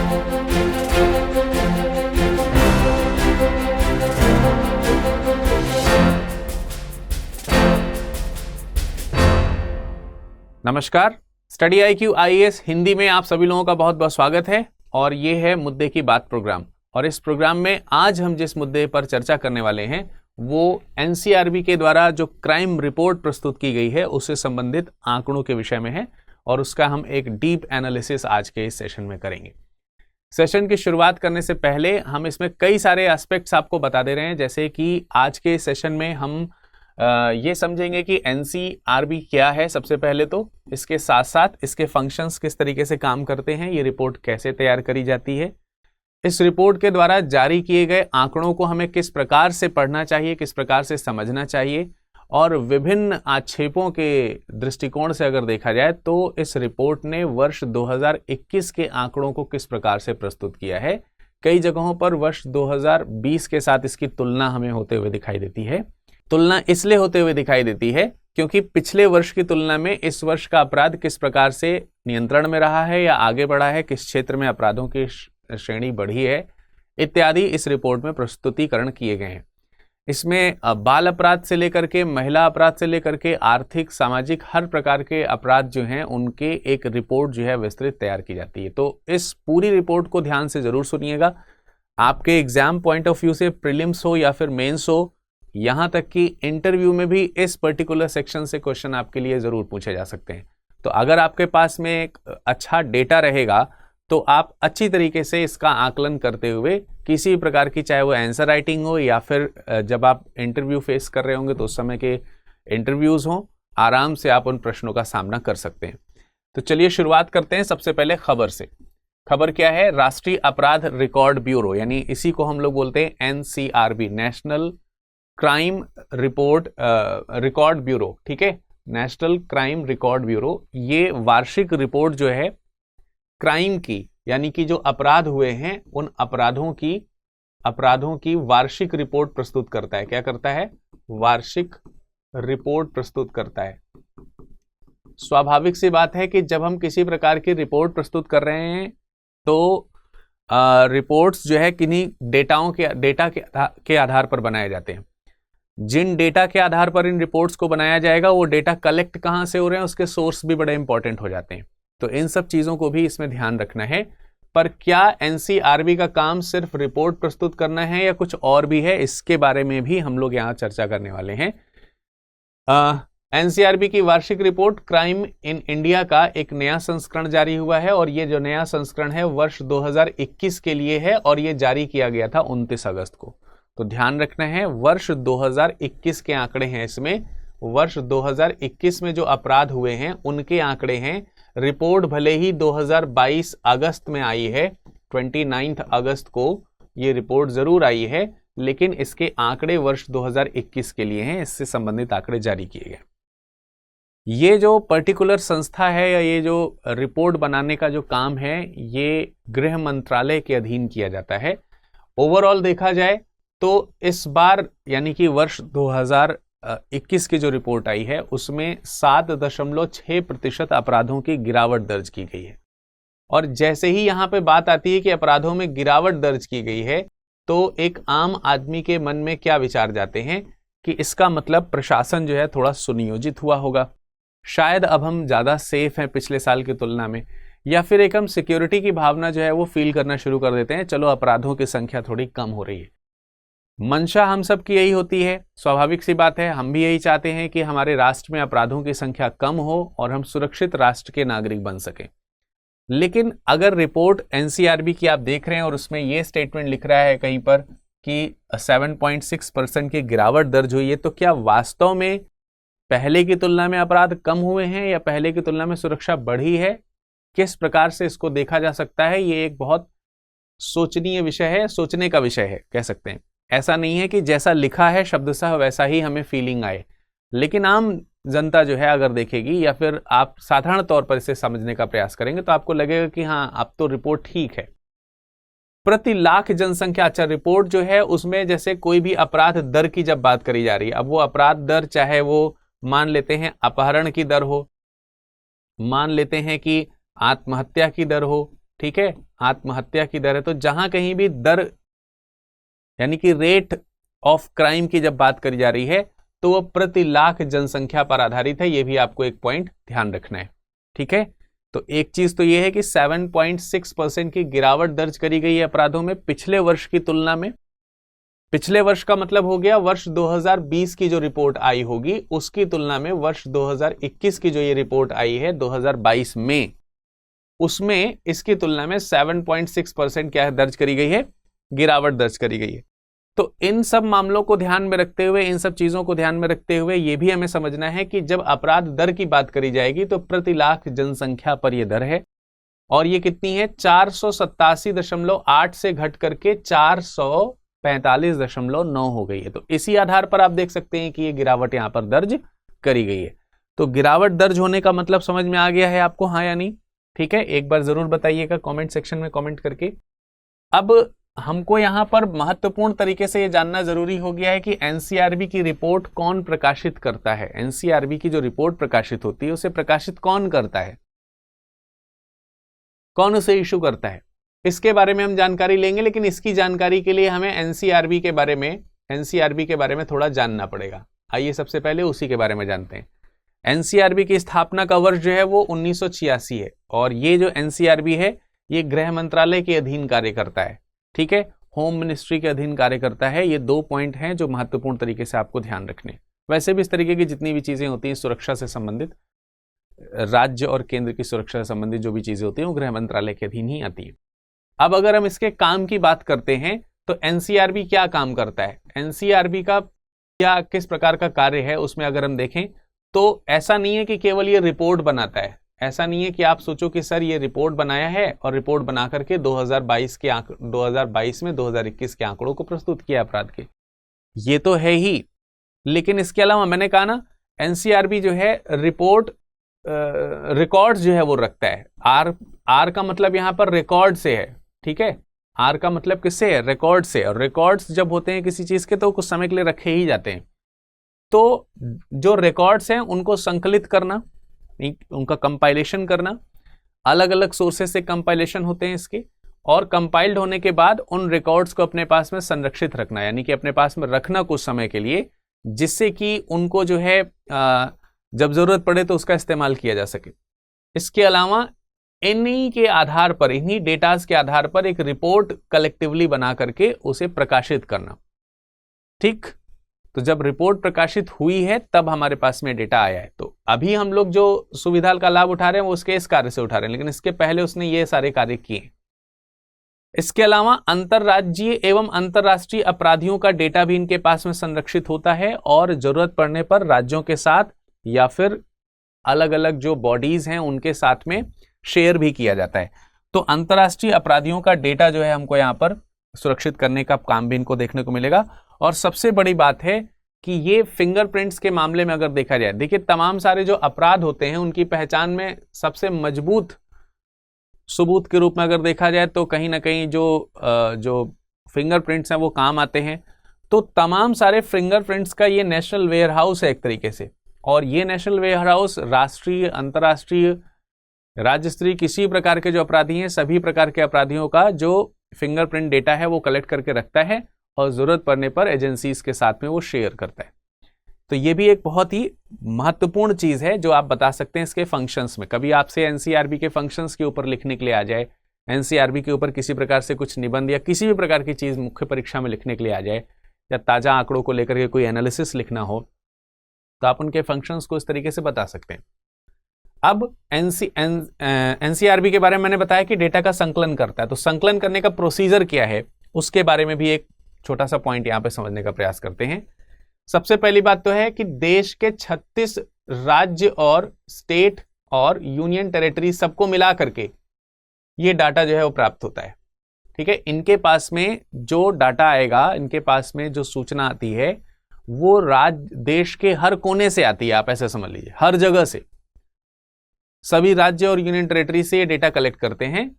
नमस्कार, study IQ IAS Hindi में आप सभी लोगों का बहुत बहुत स्वागत है। और ये है मुद्दे की बात प्रोग्राम। और इस प्रोग्राम में आज हम जिस मुद्दे पर चर्चा करने वाले हैं वो NCRB के द्वारा जो क्राइम रिपोर्ट प्रस्तुत की गई है उससे संबंधित आंकड़ों के विषय में है, और उसका हम एक डीप एनालिसिस आज के इस सेशन में करेंगे। सेशन की शुरुआत करने से पहले हम इसमें कई सारे एस्पेक्ट्स आपको बता दे रहे हैं, जैसे कि आज के सेशन में हम ये समझेंगे कि NCRB क्या है। सबसे पहले तो इसके साथ साथ इसके फंक्शंस किस तरीके से काम करते हैं, ये रिपोर्ट कैसे तैयार करी जाती है, इस रिपोर्ट के द्वारा जारी किए गए आंकड़ों को हमें किस प्रकार से पढ़ना चाहिए, किस प्रकार से समझना चाहिए, और विभिन्न आक्षेपों के दृष्टिकोण से अगर देखा जाए तो इस रिपोर्ट ने वर्ष 2021 के आंकड़ों को किस प्रकार से प्रस्तुत किया है। कई जगहों पर वर्ष 2020 के साथ इसकी तुलना हमें होते हुए दिखाई देती है। तुलना इसलिए होते हुए दिखाई देती है क्योंकि पिछले वर्ष की तुलना में इस वर्ष का अपराध किस प्रकार से नियंत्रण में रहा है या आगे बढ़ा है, किस क्षेत्र में अपराधों की श्रेणी बढ़ी है, इत्यादि इस रिपोर्ट में प्रस्तुतिकरण किए गए हैं। इसमें बाल अपराध से लेकर के महिला अपराध से लेकर के आर्थिक सामाजिक हर प्रकार के अपराध जो हैं उनके एक रिपोर्ट जो है विस्तृत तैयार की जाती है। तो इस पूरी रिपोर्ट को ध्यान से जरूर सुनिएगा। आपके एग्जाम पॉइंट ऑफ व्यू से प्रीलिम्स हो या फिर मेंस हो, यहां तक कि इंटरव्यू में भी इस पर्टिकुलर सेक्शन से क्वेश्चन आपके लिए जरूर पूछे जा सकते हैं। तो अगर आपके पास में एक अच्छा डेटा रहेगा तो आप अच्छी तरीके से इसका आकलन करते हुए किसी प्रकार की, चाहे वो आंसर राइटिंग हो या फिर जब आप इंटरव्यू फेस कर रहे होंगे तो उस समय के इंटरव्यूज हो, आराम से आप उन प्रश्नों का सामना कर सकते हैं। तो चलिए शुरुआत करते हैं सबसे पहले खबर से। खबर क्या है? राष्ट्रीय अपराध रिकॉर्ड ब्यूरो, यानी इसी को हम लोग बोलते हैं NCRB, national crime record bureau. ठीक है, नेशनल क्राइम रिकॉर्ड ब्यूरो ये वार्षिक रिपोर्ट जो है क्राइम की, यानी कि जो अपराध हुए हैं उन अपराधों की वार्षिक रिपोर्ट प्रस्तुत करता है। क्या करता है? वार्षिक रिपोर्ट प्रस्तुत करता है। स्वाभाविक सी बात है कि जब हम किसी प्रकार की रिपोर्ट प्रस्तुत कर रहे हैं तो रिपोर्ट्स जो है किन्हीं डेटा के आधार पर बनाए जाते हैं। जिन डेटा के आधार पर इन रिपोर्ट्स को बनाया जाएगा वो डेटा कलेक्ट कहां से हो रहे हैं, उसके सोर्स भी बड़े इंपॉर्टेंट हो जाते हैं। तो इन सब चीजों को भी इसमें ध्यान रखना है। पर क्या NCRB का काम सिर्फ रिपोर्ट प्रस्तुत करना है या कुछ और भी है, इसके बारे में भी हम लोग यहां चर्चा करने वाले हैं। NCRB की वार्षिक रिपोर्ट क्राइम इन इंडिया का एक नया संस्करण जारी हुआ है, और ये जो नया संस्करण है वर्ष 2021 के लिए है, और ये जारी किया गया था 29 अगस्त को। तो ध्यान रखना है, वर्ष 2021 के आंकड़े हैं इसमें। वर्ष 2021 में जो अपराध हुए हैं उनके आंकड़े हैं। रिपोर्ट भले ही 2022 अगस्त में आई है, 29 अगस्त को ये रिपोर्ट जरूर आई है, लेकिन इसके आंकड़े वर्ष 2021 के लिए हैं, इससे संबंधित आंकड़े जारी किए गए। ये जो पर्टिकुलर संस्था है या ये जो रिपोर्ट बनाने का जो काम है ये गृह मंत्रालय के अधीन किया जाता है। ओवरऑल देखा जाए तो इस बार यानी कि वर्ष 2021 की जो रिपोर्ट आई है उसमें 7.6% अपराधों की गिरावट दर्ज की गई है। और जैसे ही यहां पे बात आती है कि अपराधों में गिरावट दर्ज की गई है तो एक आम आदमी के मन में क्या विचार जाते हैं कि इसका मतलब प्रशासन जो है थोड़ा सुनियोजित हुआ होगा, शायद अब हम ज्यादा सेफ हैं पिछले साल की तुलना में, या फिर एक हम सिक्योरिटी की भावना जो है वो फील करना शुरू कर देते हैं, चलो अपराधों की संख्या थोड़ी कम हो रही है। मंशा हम सब की यही होती है, स्वाभाविक सी बात है, हम भी यही चाहते हैं कि हमारे राष्ट्र में अपराधों की संख्या कम हो और हम सुरक्षित राष्ट्र के नागरिक बन सकें। लेकिन अगर रिपोर्ट NCRB की आप देख रहे हैं और उसमें यह स्टेटमेंट लिख रहा है कहीं पर कि 7.6% की गिरावट दर्ज हुई है, तो क्या वास्तव में पहले की तुलना में अपराध कम हुए हैं या पहले की तुलना में सुरक्षा बढ़ी है? किस प्रकार से इसको देखा जा सकता है, ये एक बहुत सोचनीय विषय है, सोचने का विषय है कह सकते हैं। ऐसा नहीं है कि जैसा लिखा है शब्दशः वैसा ही हमें फीलिंग आए, लेकिन आम जनता जो है अगर देखेगी या फिर आप साधारण तौर पर इसे समझने का प्रयास करेंगे तो आपको लगेगा कि हाँ अब तो रिपोर्ट ठीक है। प्रति लाख जनसंख्या, अच्छा रिपोर्ट जो है उसमें जैसे कोई भी अपराध दर की जब बात करी जा रही है, अब वो अपराध दर चाहे वो मान लेते हैं अपहरण की दर हो, मान लेते हैं कि आत्महत्या की दर हो, ठीक है, आत्महत्या की दर है। तो जहां कहीं भी दर यानी कि रेट ऑफ क्राइम की जब बात करी जा रही है तो वो प्रति लाख जनसंख्या पर आधारित है। ये भी आपको एक पॉइंट ध्यान रखना है, ठीक है। तो एक चीज तो ये है कि 7.6% की गिरावट दर्ज करी गई है अपराधों में पिछले वर्ष की तुलना में। पिछले वर्ष का मतलब हो गया वर्ष 2020 की जो रिपोर्ट आई होगी उसकी तुलना में वर्ष 2021 की जो ये रिपोर्ट आई है 2022 में, उसमें इसकी तुलना में 7.6% क्या है दर्ज करी गई है, गिरावट दर्ज करी गई है। तो इन सब मामलों को ध्यान में रखते हुए, इन सब चीजों को ध्यान में रखते हुए ये भी हमें समझना है कि जब अपराध दर की बात करी जाएगी तो प्रति लाख जनसंख्या पर यह दर है, और ये कितनी है, 487.8 से घट करके 445.9 हो गई है। तो इसी आधार पर आप देख सकते हैं कि ये गिरावट यहां पर दर्ज करी गई है। तो गिरावट दर्ज होने का मतलब समझ में आ गया है आपको, हाँ या नहीं? ठीक है, एक बार जरूर बताइएगा कमेंट सेक्शन में कमेंट करके। अब हमको यहां पर महत्वपूर्ण तरीके से यह जानना जरूरी हो गया है कि एनसीआरबी की रिपोर्ट कौन प्रकाशित करता है। एनसीआरबी की जो रिपोर्ट प्रकाशित होती है उसे प्रकाशित कौन करता है, कौन उसे इशू करता है, इसके बारे में हम जानकारी लेंगे। लेकिन इसकी जानकारी के लिए हमें एनसीआरबी के बारे में थोड़ा जानना पड़ेगा। आइए सबसे पहले उसी के बारे में जानते हैं। एनसीआरबी की स्थापना का वर्ष जो है वो 1986 है, और ये जो एनसीआरबी है ये गृह मंत्रालय के अधीन कार्य करता है, ठीक है, होम मिनिस्ट्री के अधीन कार्य करता है। ये 2 पॉइंट हैं जो महत्वपूर्ण तरीके से आपको ध्यान रखने। वैसे भी इस तरीके की जितनी भी चीजें होती हैं सुरक्षा से संबंधित, राज्य और केंद्र की सुरक्षा से संबंधित जो भी चीजें होती हैं वो गृह मंत्रालय के अधीन ही आती है। अब अगर हम इसके काम की बात करते हैं तो एनसीआरबी क्या काम करता है, एनसीआरबी का क्या किस प्रकार का कार्य है, उसमें अगर हम देखें तो ऐसा नहीं है कि केवल ये रिपोर्ट बनाता है। ऐसा नहीं है कि आप सोचो कि सर ये रिपोर्ट बनाया है और रिपोर्ट बना करके 2022 में 2021 के आंकड़ों को प्रस्तुत किया अपराध के, ये तो है ही। लेकिन इसके अलावा मैंने कहा ना, एनसीआरबी जो है रिपोर्ट रिकॉर्ड्स जो है वो रखता है। आर का मतलब यहां पर रिकॉर्ड से है, ठीक है, आर का मतलब किससे है, रिकॉर्ड से। और रिकॉर्ड्स जब होते हैं किसी चीज के तो कुछ समय के लिए रखे ही जाते हैं। तो जो रिकॉर्ड्स हैं उनको संकलित करना, उनका कंपाइलेशन करना, अलग अलग सोर्सेस से कंपाइलेशन होते हैं इसके, और कंपाइल्ड होने के बाद उन रिकॉर्ड्स को अपने पास में संरक्षित रखना, यानी कि अपने पास में रखना कुछ समय के लिए, जिससे कि उनको जो है जब जरूरत पड़े तो उसका इस्तेमाल किया जा सके। इसके अलावा इन्हीं के आधार पर, इन्हीं डेटास के आधार पर एक रिपोर्ट कलेक्टिवली बना करके उसे प्रकाशित करना, ठीक। तो जब रिपोर्ट प्रकाशित हुई है तब हमारे पास में डेटा आया है। तो अभी हम लोग जो सुविधा का लाभ उठा रहे हैं वो उसके इस कार्य से उठा रहे हैं, लेकिन इसके पहले उसने ये सारे कार्य किए। इसके अलावा अंतरराज्यीय एवं अंतरराष्ट्रीय अपराधियों का डेटा भी इनके पास में संरक्षित होता है, और जरूरत पड़ने पर राज्यों के साथ या फिर अलग अलग जो बॉडीज हैं उनके साथ में शेयर भी किया जाता है। तो अंतरराष्ट्रीय अपराधियों का डेटा जो है हमको यहां पर सुरक्षित करने का काम भी इनको देखने को मिलेगा। और सबसे बड़ी बात है कि ये फिंगरप्रिंट्स के मामले में अगर देखा जाए, देखिए तमाम सारे जो अपराध होते हैं उनकी पहचान में सबसे मजबूत सबूत के रूप में अगर देखा जाए तो कहीं ना कहीं जो फिंगरप्रिंट्स हैं वो काम आते हैं। तो तमाम सारे फिंगरप्रिंट्स का ये नेशनल वेयर हाउस है एक तरीके से, और ये नेशनल वेयर हाउस राष्ट्रीय, अंतर्राष्ट्रीय, राज्य स्तरीय किसी प्रकार के जो अपराधी हैं, सभी प्रकार के अपराधियों का जो फिंगरप्रिंट डेटा है वो कलेक्ट करके रखता है, और जरूरत पड़ने पर एजेंसीज के साथ में वो शेयर करता है। तो ये भी एक बहुत ही महत्वपूर्ण चीज है जो आप बता सकते हैं इसके फंक्शंस में। कभी आपसे एनसीआरबी के फंक्शंस के ऊपर लिखने के लिए आ जाए, एनसीआरबी के ऊपर किसी प्रकार से कुछ निबंध या किसी भी प्रकार की चीज मुख्य परीक्षा में लिखने के लिए आ जाए, या ताजा आंकड़ों को लेकर के कोई एनालिसिस लिखना हो, तो आप उनके फंक्शंस को इस तरीके से बता सकते हैं। अब एनसीआरबी के बारे में मैंने बताया कि डेटा का संकलन करता है, तो संकलन करने का प्रोसीजर क्या है उसके बारे में भी एक छोटा सा पॉइंट यहां पे समझने का प्रयास करते हैं। सबसे पहली बात तो है कि देश के 36 राज्य और स्टेट और यूनियन टेरिटरी सबको मिला करके ये डाटा जो है वो प्राप्त होता है, ठीक है। इनके पास में जो डाटा आएगा, इनके पास में जो सूचना आती है वो देश के हर कोने से आती है, आप ऐसे समझ लीजिए, हर जगह से सभी राज्य और यूनियन टेरिटरी से ये डेटा कलेक्ट करते हैं।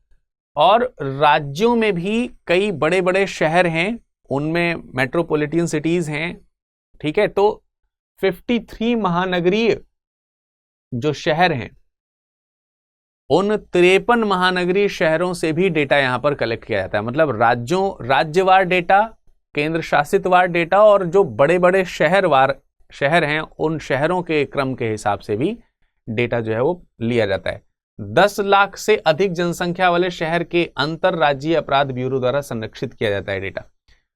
और राज्यों में भी कई बड़े बड़े शहर हैं, उनमें मेट्रोपॉलिटन सिटीज हैं, ठीक है। तो 53 महानगरीय जो शहर हैं उन 53 महानगरीय शहरों से भी डेटा यहां पर कलेक्ट किया जाता है। मतलब राज्यवार डेटा, केंद्र शासित वार डेटा और जो बड़े बड़े शहर हैं उन शहरों के क्रम के हिसाब से भी डेटा जो है वो लिया जाता है। 10 लाख से अधिक जनसंख्या वाले शहर के अंतरराज्यीय अपराध ब्यूरो द्वारा संरक्षित किया जाता है डेटा।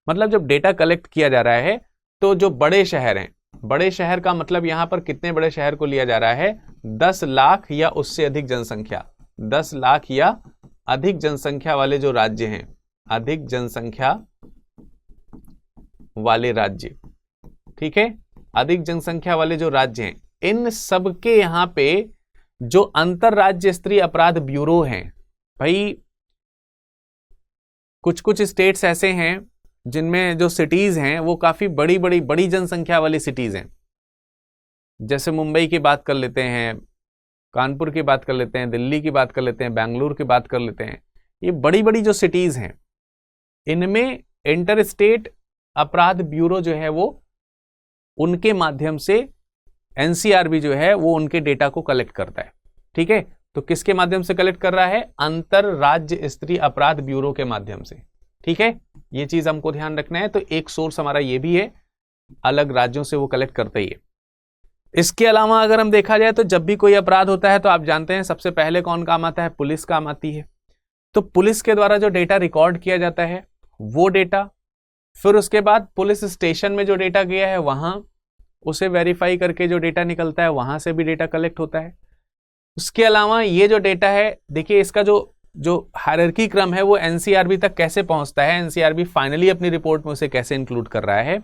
मतलब जब डेटा कलेक्ट किया जा रहा है तो जो बड़े शहर हैं, बड़े शहर का मतलब यहां पर कितने बड़े शहर को लिया जा रहा है? 10 लाख या उससे अधिक जनसंख्या, 10 लाख या अधिक जनसंख्या वाले जो राज्य हैं, अधिक जनसंख्या वाले राज्य, ठीक है, अधिक जनसंख्या वाले जो राज्य हैं, इन सब के यहां पे जो अंतरराज्य स्तरीय अपराध ब्यूरो हैं, भाई कुछ स्टेट्स ऐसे हैं जिनमें जो सिटीज हैं वो काफी बड़ी जनसंख्या वाली सिटीज हैं। जैसे मुंबई की बात कर लेते हैं, कानपुर की बात कर लेते हैं, दिल्ली की बात कर लेते हैं, बेंगलुरु की बात कर लेते हैं। ये बड़ी जो सिटीज हैं, इनमें इंटर स्टेट अपराध ब्यूरो जो है वो उनके माध्यम से एनसीआरबी जो है वो उनके डेटा को कलेक्ट करता है। ठीक है, तो किसके माध्यम से कलेक्ट कर रहा है? अंतरराज्य स्तरीय अपराध ब्यूरो के माध्यम से। ठीक है, ये चीज हमको ध्यान रखना है। तो एक सोर्स हमारा ये भी है, अलग राज्यों से वो कलेक्ट करते ही है। इसके अलावा अगर हम देखा जाए तो जब भी कोई अपराध होता है तो आप जानते हैं सबसे पहले कौन काम आता है? पुलिस काम आती है। तो पुलिस के द्वारा जो डेटा रिकॉर्ड किया जाता है वो डेटा, फिर उसके बाद पुलिस स्टेशन में जो डेटा गया है वहां उसे वेरीफाई करके जो डेटा निकलता है वहां से भी डेटा कलेक्ट होता है। उसके अलावा ये जो डेटा है, देखिए इसका जो हायरार्की क्रम है वो एनसीआरबी तक कैसे पहुंचता है, एनसीआरबी फाइनली अपनी रिपोर्ट में उसे कैसे इंक्लूड कर रहा है।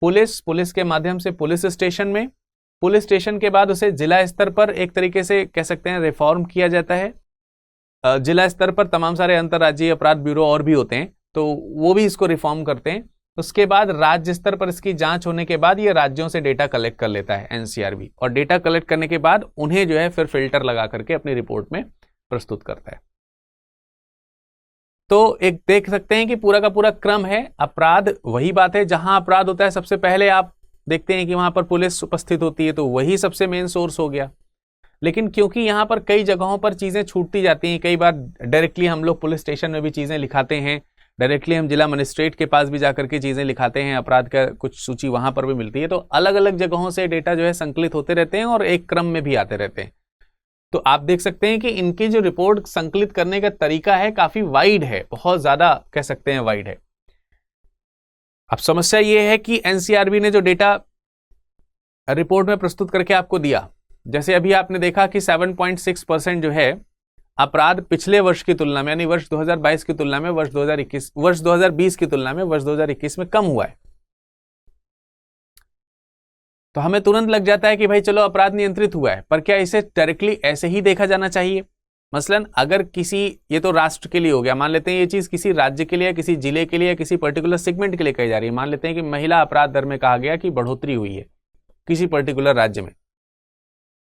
पुलिस के माध्यम से पुलिस स्टेशन में, पुलिस स्टेशन के बाद उसे जिला स्तर पर एक तरीके से कह सकते हैं रिफॉर्म किया जाता है। जिला स्तर पर तमाम सारे अंतरराज्यीय अपराध ब्यूरो और भी होते हैं तो वो भी इसको रिफॉर्म करते हैं। उसके बाद राज्य स्तर पर इसकी जांच होने के बाद ये राज्यों से डेटा कलेक्ट कर लेता है एनसीआरबी, और डेटा कलेक्ट करने के बाद उन्हें जो है फिर फिल्टर लगा करके अपनी रिपोर्ट में प्रस्तुत करता है। तो एक देख सकते हैं कि पूरा का पूरा क्रम है। अपराध वही बात है, जहां अपराध होता है सबसे पहले आप देखते हैं कि वहां पर पुलिस उपस्थित होती है, तो वही सबसे मेन सोर्स हो गया। लेकिन क्योंकि यहां पर कई जगहों पर चीजें छूटती जाती हैं, कई बार डायरेक्टली हम लोग पुलिस स्टेशन में भी चीजें लिखाते हैं, डायरेक्टली हम जिला मजिस्ट्रेट के पास भी जाकर के चीजें लिखाते हैं, अपराध का कुछ सूची वहां पर भी मिलती है। तो अलग अलग जगहों से डेटा जो है संकलित होते रहते हैं और एक क्रम में भी आते रहते हैं। तो आप देख सकते हैं कि इनकी जो रिपोर्ट संकलित करने का तरीका है काफी वाइड है, बहुत ज्यादा कह सकते हैं वाइड है। अब समस्या यह है कि एनसीआरबी ने जो डेटा रिपोर्ट में प्रस्तुत करके आपको दिया, जैसे अभी आपने देखा कि 7.6% जो है अपराध पिछले वर्ष की तुलना में, यानी वर्ष 2022 की तुलना में वर्ष 2020 की तुलना में वर्ष 2021 में कम हुआ है। तो हमें तुरंत लग जाता है कि भाई चलो अपराध नियंत्रित हुआ है, पर क्या इसे डायरेक्टली ऐसे ही देखा जाना चाहिए? मसलन अगर किसी, ये तो राष्ट्र के लिए हो गया, मान लेते हैं ये चीज किसी राज्य के लिए, किसी जिले के लिए, किसी पर्टिकुलर सेगमेंट के लिए कही जा रही है। मान लेते हैं कि महिला अपराध दर में कहा गया कि बढ़ोतरी हुई है किसी पर्टिकुलर राज्य में,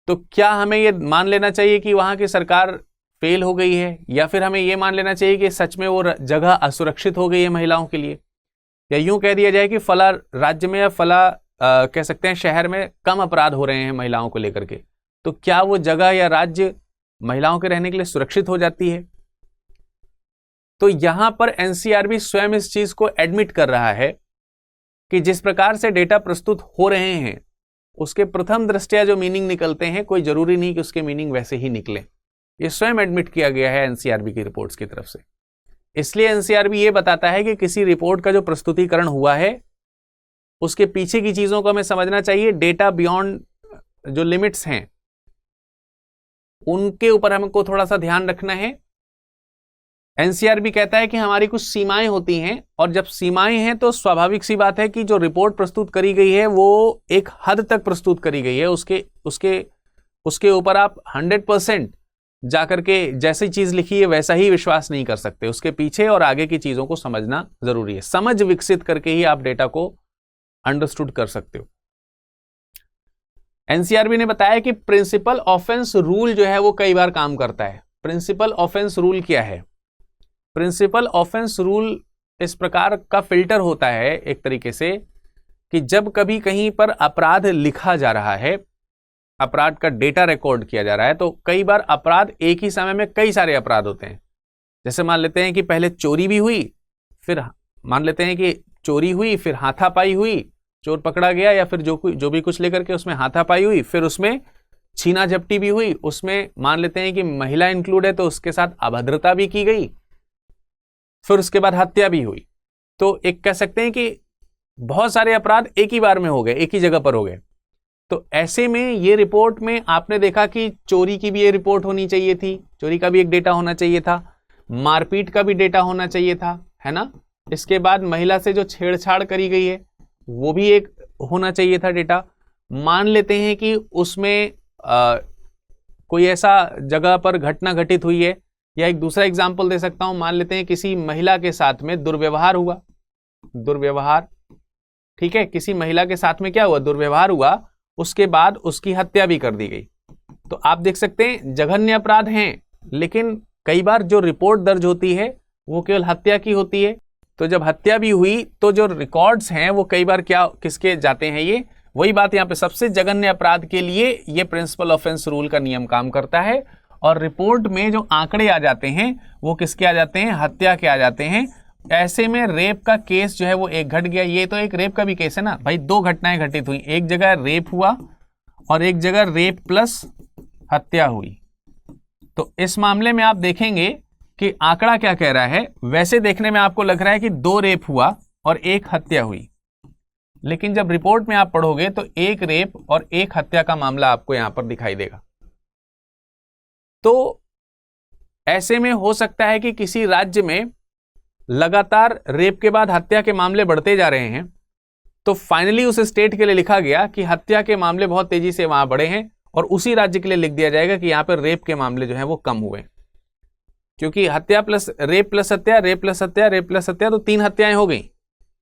तो क्या हमें ये मान लेना चाहिए कि वहां की सरकार फेल हो गई है, या फिर हमें ये मान लेना चाहिए कि सच में वो जगह असुरक्षित हो गई है महिलाओं के लिए? या यूं कह दिया जाए कि फला राज्य में या फला कह सकते हैं शहर में कम अपराध हो रहे हैं महिलाओं को लेकर के, तो क्या वो जगह या राज्य महिलाओं के रहने के लिए सुरक्षित हो जाती है? तो यहां पर एनसीआरबी स्वयं इस चीज को एडमिट कर रहा है कि जिस प्रकार से डेटा प्रस्तुत हो रहे हैं उसके प्रथम दृष्टया जो मीनिंग निकलते हैं, कोई जरूरी नहीं कि उसके मीनिंग वैसे ही निकले। ये स्वयं एडमिट किया गया है एनसीआरबी की रिपोर्ट्स की तरफ से। इसलिए एनसीआरबी ये बताता है कि किसी रिपोर्ट का जो प्रस्तुतिकरण हुआ है उसके पीछे की चीजों को हमें समझना चाहिए। डेटा बियॉन्ड जो लिमिट्स हैं उनके ऊपर हमको थोड़ा सा ध्यान रखना है। एनसीआरबी कहता है कि हमारी कुछ सीमाएं होती हैं, और जब सीमाएं हैं तो स्वाभाविक सी बात है कि जो रिपोर्ट प्रस्तुत करी गई है वो एक हद तक प्रस्तुत करी गई है। उसके ऊपर आप 100% जाकर के जैसी चीज लिखी है वैसा ही विश्वास नहीं कर सकते। उसके पीछे और आगे की चीजों को समझना जरूरी है। समझ विकसित करके ही आप डेटा को अंडरस्टूड कर सकते हो। एनसीआरबी ने बताया कि प्रिंसिपल ऑफेंस रूल जो है वो कई बार काम करता है। प्रिंसिपल ऑफेंस रूल क्या है? प्रिंसिपल ऑफेंस रूल इस प्रकार का फिल्टर होता है एक तरीके से कि जब कभी कहीं पर अपराध लिखा जा रहा है अपराध का डेटा रिकॉर्ड किया जा रहा है, तो कई बार अपराध एक ही समय में कई सारे अपराध होते हैं। जैसे मान लेते हैं कि पहले चोरी भी हुई, फिर मान लेते हैं कि चोरी हुई, फिर हाथापाई हुई, चोर पकड़ा गया या फिर जो भी कुछ लेकर के उसमें हाथापाई हुई, फिर उसमें छीना झपटी भी हुई, उसमें मान लेते हैं कि महिला इंक्लूड है तो उसके साथ अभद्रता भी की गई, फिर उसके बाद हत्या भी हुई। तो एक कह सकते हैं कि बहुत सारे अपराध एक ही बार में हो गए, एक ही जगह पर हो गए। तो ऐसे में ये रिपोर्ट में आपने देखा कि चोरी की भी ये रिपोर्ट होनी चाहिए थी, चोरी का भी एक डेटा होना चाहिए था, मारपीट का भी डेटा होना चाहिए था, है ना। इसके बाद महिला से जो छेड़छाड़ करी गई है वो भी एक होना चाहिए था डेटा। मान लेते हैं कि उसमें कोई ऐसा जगह पर घटना घटित हुई है, या एक दूसरा एग्जाम्पल दे सकता हूं, मान लेते हैं किसी महिला के साथ में दुर्व्यवहार हुआ, दुर्व्यवहार, ठीक है, किसी महिला के साथ में क्या हुआ, दुर्व्यवहार हुआ, उसके बाद उसकी हत्या भी कर दी गई। तो आप देख सकते हैं जघन्य अपराध हैं, लेकिन कई बार जो रिपोर्ट दर्ज होती है वो केवल हत्या की होती है। तो जब हत्या भी हुई तो जो रिकॉर्ड्स हैं वो कई बार क्या किसके जाते हैं, ये वही बात यहाँ पे सबसे जघन्य अपराध के लिए ये प्रिंसिपल ऑफेंस रूल का नियम काम करता है। और रिपोर्ट में जो आंकड़े आ जाते हैं वो किसके आ जाते हैं, हत्या के आ जाते हैं। ऐसे में रेप का केस जो है वो एक घट गया, ये तो एक रेप का भी केस है ना भाई, दो घटनाएं घटित हुई, एक जगह रेप हुआ और एक जगह रेप प्लस हत्या हुई। तो इस मामले में आप देखेंगे कि आंकड़ा क्या कह रहा है, वैसे देखने में आपको लग रहा है कि 2 रेप हुआ और 1 हत्या हुई, लेकिन जब रिपोर्ट में आप पढ़ोगे तो 1 रेप और 1 हत्या का मामला आपको यहां पर दिखाई देगा। तो ऐसे में हो सकता है कि किसी राज्य में लगातार रेप के बाद हत्या के मामले बढ़ते जा रहे हैं, तो फाइनली उस स्टेट के लिए लिखा गया कि हत्या के मामले बहुत तेजी से वहां बढ़े हैं, और उसी राज्य के लिए लिख दिया जाएगा कि यहां पर रेप के मामले जो है वो कम हुए, क्योंकि हत्या प्लस रेप प्लस हत्या, रेप प्लस हत्या, रेप प्लस हत्या, तो 3 हत्याएं हो गई,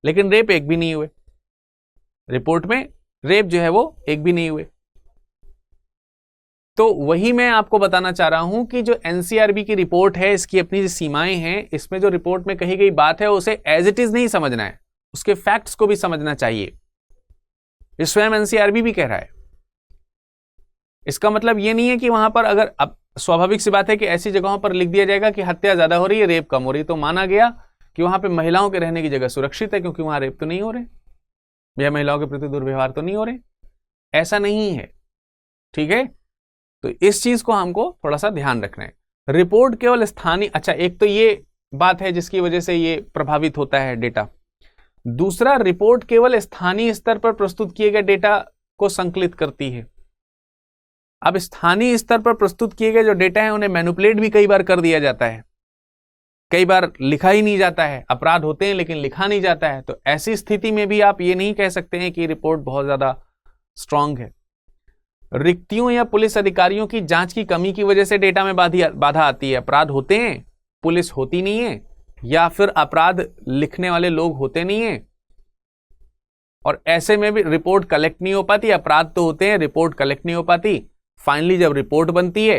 लेकिन रेप एक भी नहीं हुए। रिपोर्ट में रेप जो है वो एक भी नहीं हुए। तो वही मैं आपको बताना चाह रहा हूं कि जो एनसीआरबी की रिपोर्ट है इसकी अपनी सीमाएं हैं। इसमें जो रिपोर्ट में कही गई बात है उसे एज इट इज नहीं समझना है, उसके फैक्ट्स को भी समझना चाहिए। ये स्वयं एनसीआरबी भी कह रहा है। इसका मतलब ये नहीं है कि वहां पर अगर अब स्वाभाविक सी बात है कि ऐसी जगहों पर लिख दिया जाएगा कि हत्या ज्यादा हो रही है, रेप कम हो रही है, तो माना गया कि वहां पे महिलाओं के रहने की जगह सुरक्षित है क्योंकि वहां रेप तो नहीं हो रहे या महिलाओं के प्रति दुर्व्यवहार तो नहीं हो रहे। ऐसा नहीं है, ठीक है। तो इस चीज को हमको थोड़ा सा ध्यान रखना है। रिपोर्ट केवल स्थानीय, अच्छा एक तो ये बात है जिसकी वजह से ये प्रभावित होता है डेटा। दूसरा, रिपोर्ट केवल स्थानीय स्तर पर प्रस्तुत किए गए डेटा को संकलित करती है। अब स्थानीय स्तर पर प्रस्तुत किए गए जो डेटा है उन्हें मैनिपुलेट भी कई बार कर दिया जाता है, कई बार लिखा ही नहीं जाता है, अपराध होते हैं लेकिन लिखा नहीं जाता है। तो ऐसी स्थिति में भी आप ये नहीं कह सकते हैं कि रिपोर्ट बहुत ज्यादा स्ट्रांग है। रिक्तियों या पुलिस अधिकारियों की जांच की कमी की वजह से डेटा में बाधा आती है। अपराध होते हैं, पुलिस होती नहीं है, या फिर अपराध लिखने वाले लोग होते नहीं है, और ऐसे में भी रिपोर्ट कलेक्ट नहीं हो पाती। अपराध तो होते हैं, रिपोर्ट कलेक्ट नहीं हो पाती। फाइनली जब रिपोर्ट बनती है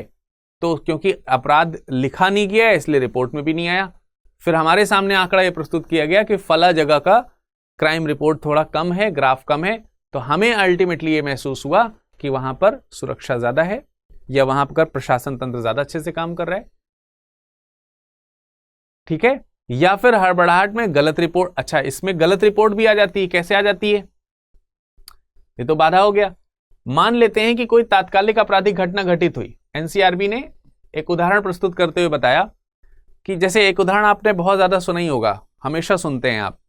तो क्योंकि अपराध लिखा नहीं गया है इसलिए रिपोर्ट में भी नहीं आया। फिर हमारे सामने आंकड़ा यह प्रस्तुत किया गया कि फला जगह का क्राइम रिपोर्ट थोड़ा कम है, ग्राफ कम है, तो हमें अल्टीमेटली ये महसूस हुआ कि वहां पर सुरक्षा ज्यादा है या वहां पर प्रशासन तंत्र ज्यादा अच्छे से काम कर रहा है, ठीक है। या फिर हड़बड़ाहट में गलत रिपोर्ट, अच्छा इसमें गलत रिपोर्ट भी आ जाती है। कैसे आ जाती है, ये तो बाधा हो गया। मान लेते हैं कि कोई तात्कालिक आपराधिक घटना घटित हुई। एनसीआरबी ने एक उदाहरण प्रस्तुत करते हुए बताया कि जैसे एक उदाहरण आपने बहुत ज्यादा सुना ही होगा, हमेशा सुनते हैं आप,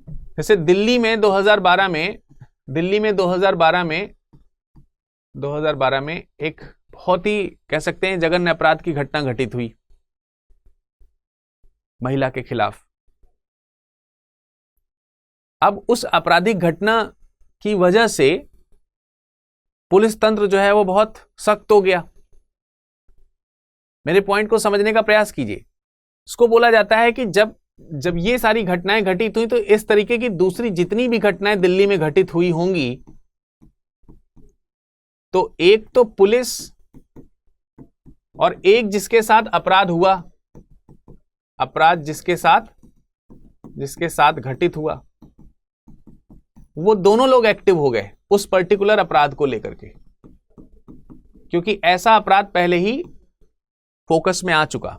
जैसे दिल्ली में 2012 में एक बहुत ही कह सकते हैं जघन्य अपराध की घटना घटित हुई महिला के खिलाफ। अब उस आपराधिक घटना की वजह से पुलिस तंत्र जो है वो बहुत सख्त हो गया। मेरे पॉइंट को समझने का प्रयास कीजिए। इसको बोला जाता है कि जब ये सारी घटनाएं घटित हुई तो इस तरीके की दूसरी जितनी भी घटनाएं दिल्ली में घटित हुई होंगी, तो एक तो पुलिस और एक जिसके साथ अपराध हुआ, अपराध जिसके साथ घटित हुआ, वो दोनों लोग एक्टिव हो गए उस पर्टिकुलर अपराध को लेकर के। क्योंकि ऐसा अपराध पहले ही फोकस में आ चुका।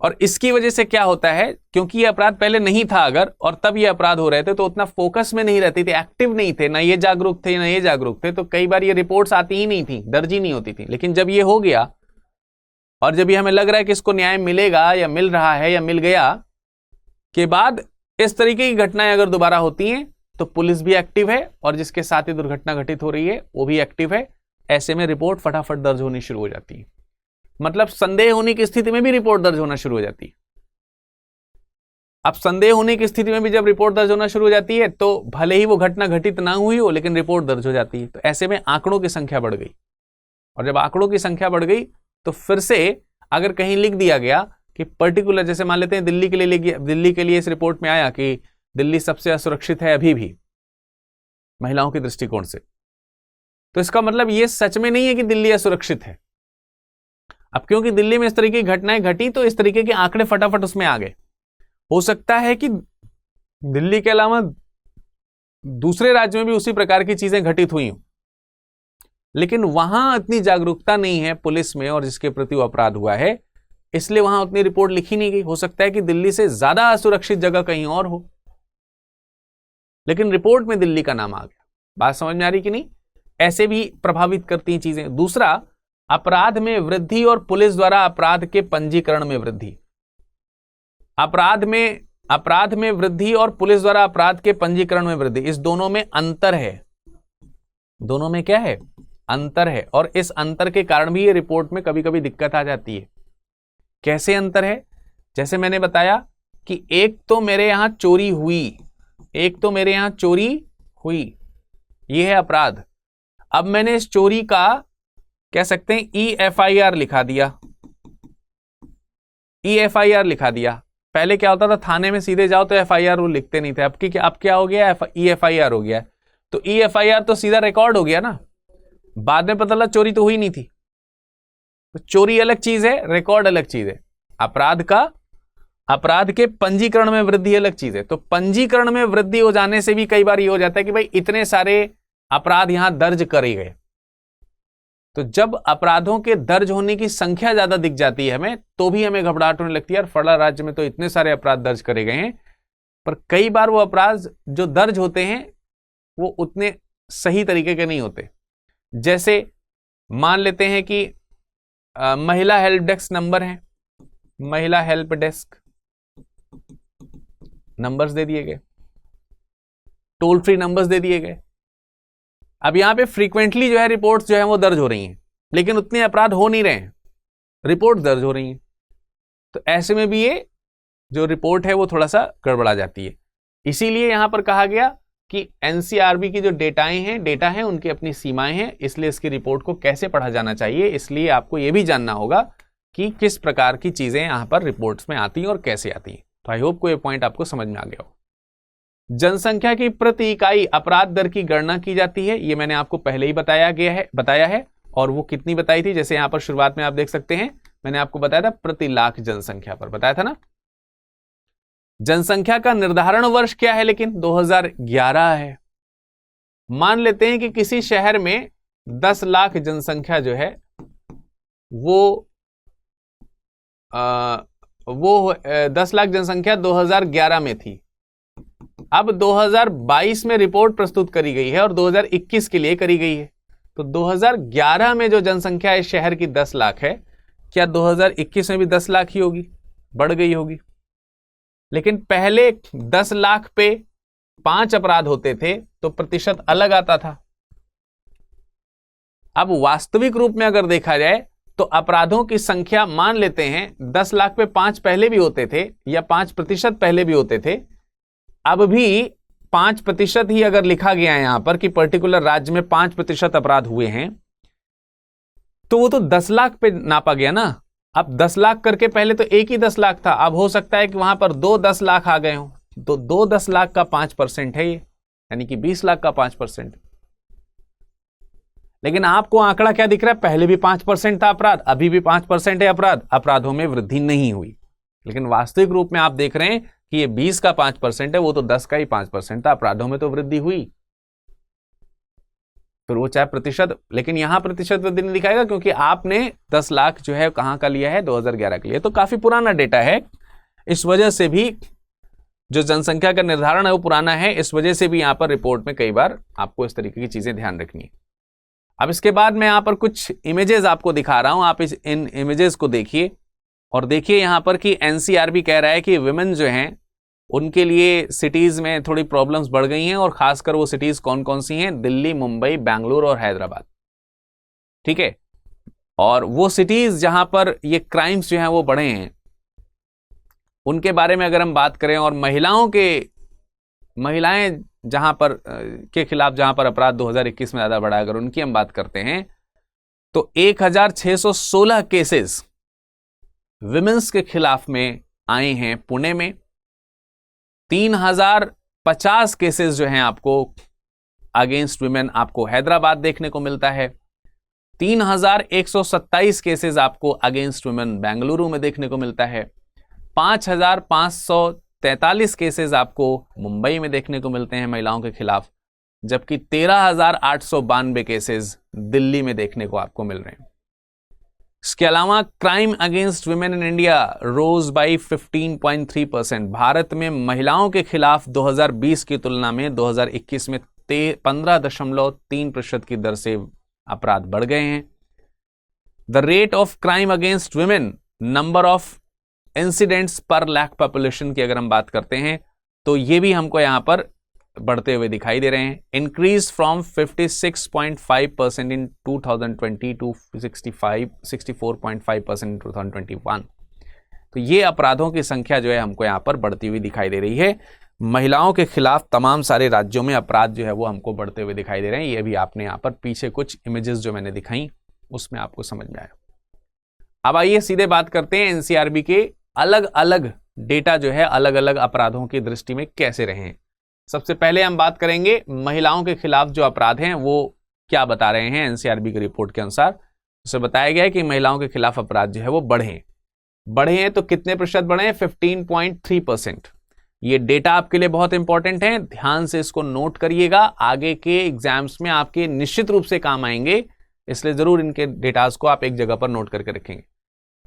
और इसकी वजह से क्या होता है, क्योंकि ये अपराध पहले नहीं था अगर, और तब ये अपराध हो रहे थे, तो उतना फोकस में नहीं रहती थी, एक्टिव नहीं थे, ना ये जागरूक थे ना ये जागरूक थे, तो कई बार ये रिपोर्ट्स आती ही नहीं थी, दर्ज ही नहीं होती थी। लेकिन जब ये हो गया और जब ये हमें लग रहा है कि इसको न्याय मिलेगा या मिल रहा है या मिल गया के बाद इस तरीके की घटनाएं अगर दोबारा होती हैं तो पुलिस भी एक्टिव है और जिसके साथ ही दुर्घटना घटित हो रही है वो भी एक्टिव है। ऐसे में रिपोर्ट फटाफट दर्ज होनी शुरू हो जाती है। मतलब संदेह होने की स्थिति में भी रिपोर्ट दर्ज होना शुरू हो जाती है। अब संदेह होने की स्थिति में भी जब रिपोर्ट दर्ज होना शुरू हो जाती है तो भले ही वो घटना घटित ना हुई हो लेकिन रिपोर्ट दर्ज हो जाती है। तो ऐसे में आंकड़ों की संख्या बढ़ गई, और जब आंकड़ों की संख्या बढ़ गई तो फिर से अगर कहीं लिख दिया गया कि पर्टिकुलर, जैसे मान लेते हैं दिल्ली के लिए इस रिपोर्ट में आया कि दिल्ली सबसे असुरक्षित है अभी भी महिलाओं के दृष्टिकोण से, तो इसका मतलब ये सच में नहीं है कि दिल्ली असुरक्षित है। अब क्योंकि दिल्ली में इस तरीके की घटनाएं घटी तो इस तरीके के आंकड़े फटाफट उसमें आ गए। हो सकता है कि दिल्ली के अलावा दूसरे राज्यों में भी उसी प्रकार की चीजें घटित हुई हों, लेकिन वहां इतनी जागरूकता नहीं है पुलिस में और जिसके प्रति वो अपराध हुआ है, इसलिए वहां उतनी रिपोर्ट लिखी नहीं गई। हो सकता है कि दिल्ली से ज्यादा असुरक्षित जगह कहीं और हो, लेकिन रिपोर्ट में दिल्ली का नाम आ गया। बात समझ में आ रही कि नहीं? ऐसे भी प्रभावित करती हैं चीजें। दूसरा, अपराध में वृद्धि और पुलिस द्वारा अपराध के पंजीकरण में वृद्धि। अपराध में वृद्धि और पुलिस द्वारा अपराध के पंजीकरण में वृद्धि, इस दोनों में अंतर है। दोनों में क्या है? अंतर है। और इस अंतर के कारण भी ये रिपोर्ट में कभी कभी दिक्कत आ जाती है। कैसे अंतर है? जैसे मैंने बताया कि एक तो मेरे यहां चोरी हुई, यह है अपराध। अब मैंने इस चोरी का कह सकते हैं EFIR लिखा दिया। पहले क्या होता था, थाने में सीधे जाओ तो FIR वो लिखते नहीं थे। अब क्या हो गया? EFIR हो गया। तो EFIR तो सीधा रिकॉर्ड हो गया ना, बाद में पता लगा चोरी तो हुई नहीं थी। तो चोरी अलग चीज है, रिकॉर्ड अलग चीज है। अपराध के पंजीकरण में वृद्धि अलग चीज है। तो पंजीकरण में वृद्धि हो जाने से भी कई बार ये हो जाता है कि भाई इतने सारे अपराध यहां दर्ज करे गए। तो जब अपराधों के दर्ज होने की संख्या ज्यादा दिख जाती है हमें, तो भी हमें घबराहट होने लगती है, यार फला राज्य में तो इतने सारे अपराध दर्ज करे गए हैं। पर कई बार वो अपराध जो दर्ज होते हैं वो उतने सही तरीके के नहीं होते। जैसे मान लेते हैं कि महिला हेल्प डेस्क नंबर है, महिला हेल्प डेस्क नंबर्स दे दिए गए, टोल फ्री नंबर्स दे दिए गए। अब यहां पे फ्रीक्वेंटली जो है रिपोर्ट्स जो है वो दर्ज हो रही हैं, लेकिन उतने अपराध हो नहीं रहे हैं, रिपोर्ट दर्ज हो रही हैं। तो ऐसे में भी ये जो रिपोर्ट है वो थोड़ा सा गड़बड़ा जाती है। इसीलिए यहां पर कहा गया कि एनसीआरबी की जो डेटा है उनकी अपनी सीमाएं हैं, इसलिए इसकी रिपोर्ट को कैसे पढ़ा जाना चाहिए, इसलिए आपको यह भी जानना होगा कि किस प्रकार की चीजें यहां पर रिपोर्ट्स में आती हैं और कैसे आती हैं। तो आई होप को यह पॉइंट आपको समझ में आ गया हो। जनसंख्या की प्रति इकाई अपराध दर की गणना की जाती है, यह मैंने आपको पहले ही बताया है। और वो कितनी बताई थी? जैसे यहां पर शुरुआत में आप देख सकते हैं, मैंने आपको बताया था प्रति लाख जनसंख्या पर बताया था ना। जनसंख्या का निर्धारण वर्ष क्या है? लेकिन 2011 है। मान लेते हैं कि किसी शहर में 10 लाख जनसंख्या जो है वो 10 लाख जनसंख्या 2011 में थी। अब 2022 में रिपोर्ट प्रस्तुत करी गई है और 2021 के लिए करी गई है। तो 2011 में जो जनसंख्या इस शहर की 10 लाख है, क्या 2021 में भी 10 लाख ही होगी? बढ़ गई होगी। लेकिन पहले 10 लाख पे 5 अपराध होते थे तो प्रतिशत अलग आता था। अब वास्तविक रूप में अगर देखा जाए तो अपराधों की संख्या मान लेते हैं 10 लाख पे 5 पहले भी होते थे या 5% पहले भी होते थे। अब भी 5% ही अगर लिखा गया है यहां पर कि पर्टिकुलर राज्य में 5% अपराध हुए हैं, तो वो तो 10 लाख पे नापा गया ना। अब 10 लाख करके पहले तो एक ही 10 लाख था, अब हो सकता है कि वहां पर 10 लाख आ गए हो, तो 10 लाख का 5% है ये, यानी कि 20 लाख का 5%। लेकिन आपको आंकड़ा क्या दिख रहा है? पहले भी 5% था अपराध, अभी भी 5% है अपराध, अपराधों में वृद्धि नहीं हुई। लेकिन वास्तविक रूप में आप देख रहे हैं कि ये 20 का 5% है, वो तो 10 का ही 5% था, अपराधों में तो वृद्धि हुई। फिर वो चाहे प्रतिशत, लेकिन यहां प्रतिशत वृद्धि नहीं दिखाएगा क्योंकि आपने 10 लाख जो है कहां का लिया है, 2011 के लिए, तो काफी पुराना डेटा है। इस वजह से भी जो जनसंख्या का निर्धारण है वो पुराना है, इस वजह से भी यहां पर रिपोर्ट में कई बार आपको इस तरीके की चीजें ध्यान रखनी है। अब इसके बाद मैं यहां पर कुछ इमेजेस आपको दिखा रहा हूं, आप इन इमेजेस को देखिए और देखिए यहां पर कि एनसीआरबी कह रहा है कि विमेन जो हैं उनके लिए सिटीज में थोड़ी प्रॉब्लम्स बढ़ गई हैं, और खासकर वो सिटीज कौन कौन सी हैं, दिल्ली, मुंबई, बेंगलुरु और हैदराबाद। ठीक है, और वो सिटीज जहां पर ये क्राइम्स जो हैं वो बढ़े हैं उनके बारे में अगर हम बात करें, और महिलाएं जहां पर के खिलाफ जहां पर अपराध 2021 में ज्यादा बढ़ा, अगर उनकी हम बात करते हैं तो 1616 केसेस विमेंस के खिलाफ में आए हैं पुणे में। 3050 केसेस जो हैं आपको अगेंस्ट विमेन आपको हैदराबाद देखने को मिलता है। 3127 केसेस आपको अगेंस्ट विमेन बेंगलुरु में देखने को मिलता है। 5543 केसेस आपको मुंबई में देखने को मिलते हैं महिलाओं के खिलाफ, जबकि 13892 केसेस दिल्ली में देखने को आपको मिल रहे हैं। इसके अलावा crime against women in India rose by 15.3%। Bharat में महिलाओं के खिलाफ 2020 की तुलना में 2021 में 15.3% की दर से अपराध बढ़ गए हैं। The rate of crime against women, number of incidents पर लाख पॉपुलेशन की अगर हम बात करते हैं तो ये भी हमको यहां पर बढ़ते हुए दिखाई दे रहे हैं। इंक्रीज फ्रॉम 56.5% इन 2020 टू 64.5% इन 2021। तो ये अपराधों की संख्या जो है हमको यहां पर बढ़ती हुई दिखाई दे रही है। महिलाओं के खिलाफ तमाम सारे राज्यों में अपराध जो है वो हमको बढ़ते हुए दिखाई दे रहे हैं। ये भी आपने यहां पर पीछे कुछ इमेजेस जो मैंने दिखाई उसमें आपको समझ में आया। अब आइए सीधे बात करते हैं एनसीआरबी के अलग अलग डेटा जो है अलग अलग अपराधों की दृष्टि में कैसे रहे हैं। सबसे पहले हम बात करेंगे महिलाओं के खिलाफ जो अपराध हैं वो क्या बता रहे हैं। एनसीआरबी की रिपोर्ट के अनुसार उसे बताया गया है कि महिलाओं के खिलाफ अपराध जो है वो बढ़े हैं। तो कितने प्रतिशत बढ़े हैं? 15.3%। ये डेटा आपके लिए बहुत इंपॉर्टेंट है, ध्यान से इसको नोट करिएगा, आगे के एग्जाम्स में आपके निश्चित रूप से काम आएंगे, इसलिए जरूर इनके डेटास को आप एक जगह पर नोट करके रखेंगे।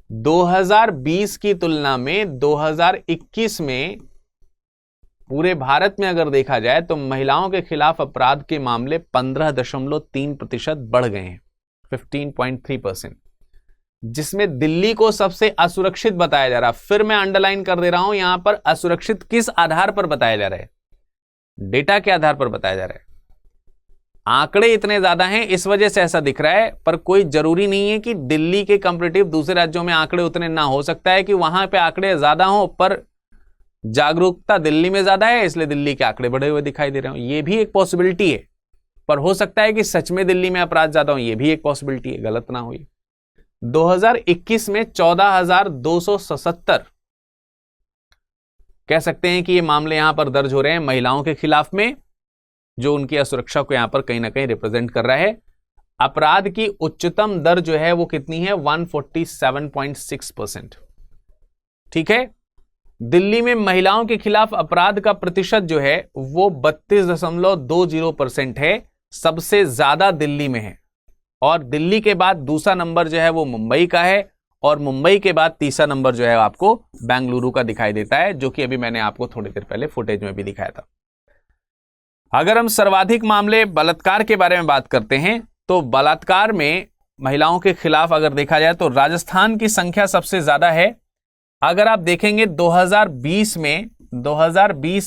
2020 की तुलना में 2021 में पूरे भारत में अगर देखा जाए तो महिलाओं के खिलाफ अपराध के मामले 15.3% बढ़ गए हैं, 15.3%, जिसमें दिल्ली को सबसे असुरक्षित बताया जा रहा। फिर मैं अंडरलाइन कर दे रहा हूं, यहां पर असुरक्षित किस आधार पर बताया जा रहा है? डेटा के आधार पर बताया जा रहा है। आंकड़े इतने ज्यादा हैं इस वजह से ऐसा दिख रहा है, पर कोई जरूरी नहीं है कि दिल्ली के कंपैरेटिव दूसरे राज्यों में आंकड़े उतने ना हो सकता है कि वहां पे आंकड़े ज्यादा हो, पर जागरूकता दिल्ली में ज्यादा है इसलिए दिल्ली के आंकड़े बढ़े हुए दिखाई दे रहे हो। ये भी एक पॉसिबिलिटी है, पर हो सकता है कि सच में दिल्ली में अपराध ज्यादा हो, ये भी एक पॉसिबिलिटी है, गलत ना हो। 2021 में 14,277 कह सकते हैं कि ये मामले यहां पर दर्ज हो रहे हैं महिलाओं के खिलाफ में, जो उनकी असुरक्षा को यहां पर कहीं ना कहीं रिप्रेजेंट कर रहा है। अपराध की उच्चतम दर जो है वो कितनी है? 147.6%। ठीक है, दिल्ली में महिलाओं के खिलाफ अपराध का प्रतिशत जो है वो 32.20% है, सबसे ज्यादा दिल्ली में है। और दिल्ली के बाद दूसरा नंबर जो है वो मुंबई का है, और मुंबई के बाद तीसरा नंबर जो है आपको बेंगलुरु का दिखाई देता है, जो कि अभी मैंने आपको थोड़ी देर पहले फुटेज में भी दिखाया था। अगर हम सर्वाधिक मामले बलात्कार के बारे में बात करते हैं तो बलात्कार में महिलाओं के खिलाफ अगर देखा जाए तो राजस्थान की संख्या सबसे ज्यादा है। अगर आप देखेंगे 2020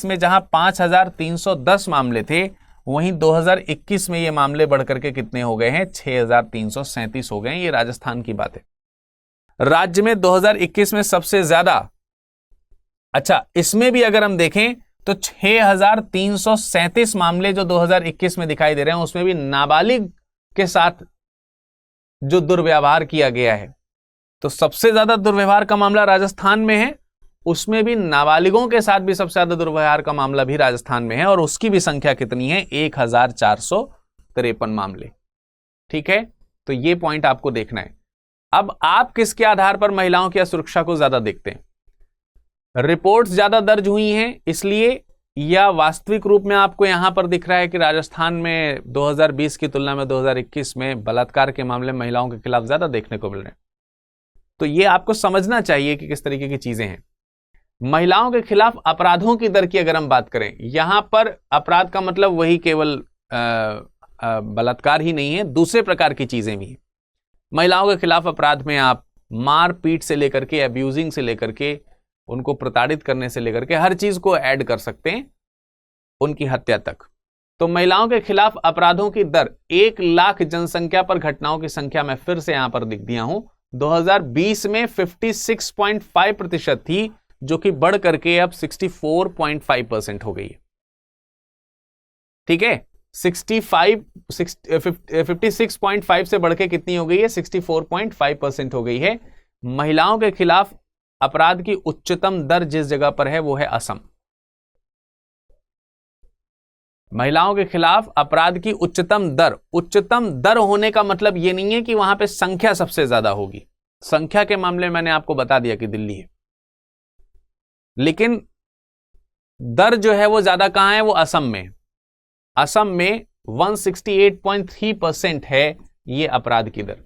में जहां 5,310 मामले थे, वहीं 2021 में ये मामले बढ़कर के कितने हो गए हैं? 6,337 हो गए हैं। ये राजस्थान की बात है। राज्य में 2021 में सबसे ज्यादा, अच्छा इसमें भी अगर हम देखें तो 6,337 मामले जो 2021 में दिखाई दे रहे हैं, उसमें भी नाबालिग के साथ जो दुर्व्यवहार किया गया है, तो सबसे ज्यादा दुर्व्यवहार का मामला राजस्थान में है। उसमें भी नाबालिगों के साथ भी सबसे ज्यादा दुर्व्यवहार का मामला भी राजस्थान में है, और उसकी भी संख्या कितनी है? 1,453 मामले। ठीक है, तो ये पॉइंट आपको देखना है। अब आप किसके आधार पर महिलाओं की सुरक्षा को ज्यादा देखते हैं? रिपोर्ट्स ज्यादा दर्ज हुई हैं इसलिए, या वास्तविक रूप में आपको यहां पर दिख रहा है कि राजस्थान में 2020 की तुलना में 2021 में बलात्कार के मामले महिलाओं के खिलाफ ज्यादा देखने को मिल रहे हैं? तो ये आपको समझना चाहिए कि किस तरीके की चीजें हैं। महिलाओं के खिलाफ अपराधों की दर की अगर हम बात करें, यहां पर अपराध का मतलब वही केवल बलात्कार ही नहीं है, दूसरे प्रकार की चीजें भी हैं। महिलाओं के खिलाफ अपराध में आप मार पीट से लेकर के, अब्यूजिंग से लेकर के, उनको प्रताड़ित करने से लेकर के हर चीज को ऐड कर सकते हैं, उनकी हत्या तक। तो महिलाओं के खिलाफ अपराधों की दर 1 लाख जनसंख्या पर घटनाओं की संख्या मैं फिर से यहां पर लिख दिया हूं, 2020 में 56.5% थी, जो कि बढ़ करके अब 64.5% हो गई है। ठीक है, 56.5 से बढ़ के कितनी हो गई है? 64.5% हो गई है। महिलाओं के खिलाफ अपराध की उच्चतम दर जिस जगह पर है वो है असम। महिलाओं के खिलाफ अपराध की उच्चतम दर होने का मतलब यह नहीं है कि वहां पे संख्या सबसे ज्यादा होगी। संख्या के मामले मैंने आपको बता दिया कि दिल्ली है, लेकिन दर जो है वो ज्यादा कहां है? वो असम में। असम में 168.3% है ये अपराध की दर।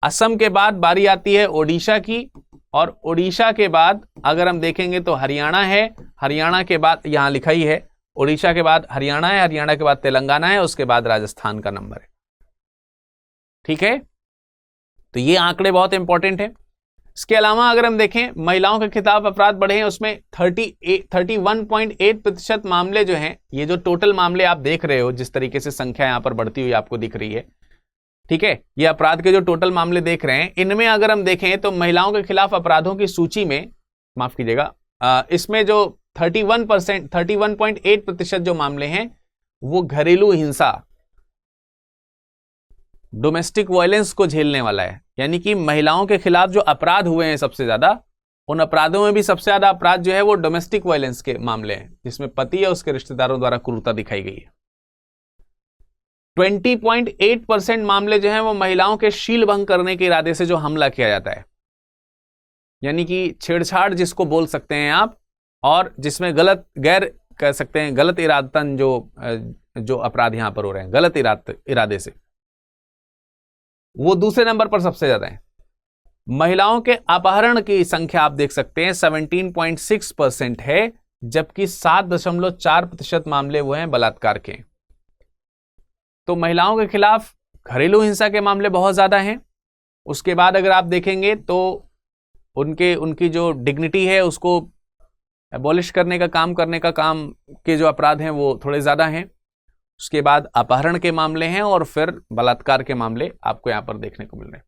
असम के बाद बारी आती है ओडिशा की, और ओडिशा के बाद अगर हम देखेंगे तो हरियाणा है। हरियाणा के बाद यहां लिखा ही है, ओडिशा के बाद हरियाणा है, हरियाणा के बाद तेलंगाना है, उसके बाद राजस्थान का नंबर है। ठीक है, तो ये आंकड़े बहुत इंपॉर्टेंट है। इसके अलावा अगर हम देखें महिलाओं के खिलाफ अपराध बढ़े हैं, उसमें 31.8% मामले जो हैं, ये जो टोटल मामले आप देख रहे हो, जिस तरीके से संख्या यहां पर बढ़ती हुई आपको दिख रही है, ठीक है, ये अपराध के जो टोटल मामले देख रहे हैं, इनमें अगर हम देखें तो महिलाओं के खिलाफ अपराधों की सूची में, माफ कीजिएगा, इसमें जो 31.8% जो मामले हैं वो घरेलू हिंसा, डोमेस्टिक वायलेंस को झेलने वाला है। यानी कि महिलाओं के खिलाफ जो अपराध हुए हैं सबसे ज्यादा, उन अपराधों में भी सबसे ज्यादा अपराध जो है वो डोमेस्टिक वायलेंस के मामले हैं, जिसमें पति या उसके रिश्तेदारों द्वारा क्रूरता दिखाई गई है। 20.8% मामले जो हैं वो महिलाओं के शील भंग करने के इरादे से जो हमला किया जाता है, यानी कि छेड़छाड़ जिसको बोल सकते हैं आप, और जिसमें गैर कह सकते हैं गलत इरादतन जो अपराध यहां पर हो रहे हैं गलत इरादे से, वो दूसरे नंबर पर सबसे ज्यादा है। महिलाओं के अपहरण की संख्या आप देख सकते हैं 17.6% है, जबकि 7.4% मामले वो हैं बलात्कार के। तो महिलाओं के खिलाफ घरेलू हिंसा के मामले बहुत ज्यादा हैं। उसके बाद अगर आप देखेंगे तो उनकी जो डिग्निटी है उसको एबॉलिश करने का काम के जो अपराध हैं वो थोड़े ज्यादा हैं। उसके बाद अपहरण के मामले हैं, और फिर बलात्कार के मामले आपको यहां पर देखने को मिल रहे हैं।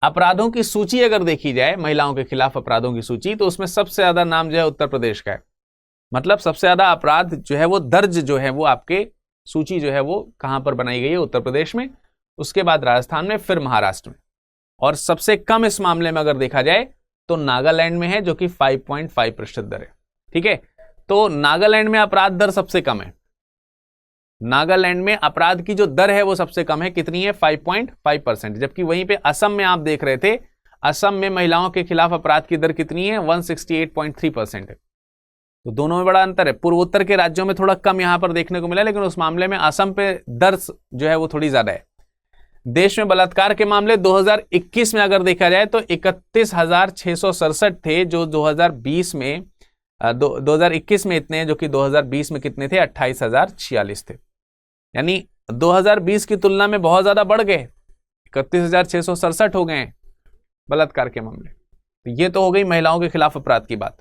अपराधों की सूची अगर देखी जाए, महिलाओं के खिलाफ अपराधों की सूची, तो उसमें सबसे ज्यादा नाम जो है उत्तर प्रदेश का है। मतलब सबसे ज्यादा अपराध जो है वो दर्ज जो है वो आपके सूची जो है वो कहां पर बनाई गई है? उत्तर प्रदेश में, उसके बाद राजस्थान में, फिर महाराष्ट्र में, और सबसे कम इस मामले में अगर देखा जाए तो नागालैंड में है, जो कि 5.5% दर है। ठीक है, तो नागालैंड में अपराध दर सबसे कम है। नागालैंड में अपराध की जो दर है वो सबसे कम है, कितनी है? 5.5%। जबकि वहीं पे असम में आप देख रहे थे, असम में महिलाओं के खिलाफ अपराध की दर कितनी है? 168.3% है। तो दोनों में बड़ा अंतर है। पूर्वोत्तर के राज्यों में थोड़ा कम यहां पर देखने को मिला, लेकिन उस मामले में असम पे दर जो है वो थोड़ी ज्यादा है। देश में बलात्कार के मामले 2021 में अगर देखा जाए तो 31,667 थे, जो 2021 में इतने हैं, जो कि 2020 में कितने थे? 28,046 थे। यानी 2020 की तुलना में बहुत ज्यादा बढ़ गए, 31,667 हो गए बलात्कार के मामले। तो ये तो हो गई महिलाओं के खिलाफ अपराध की बात।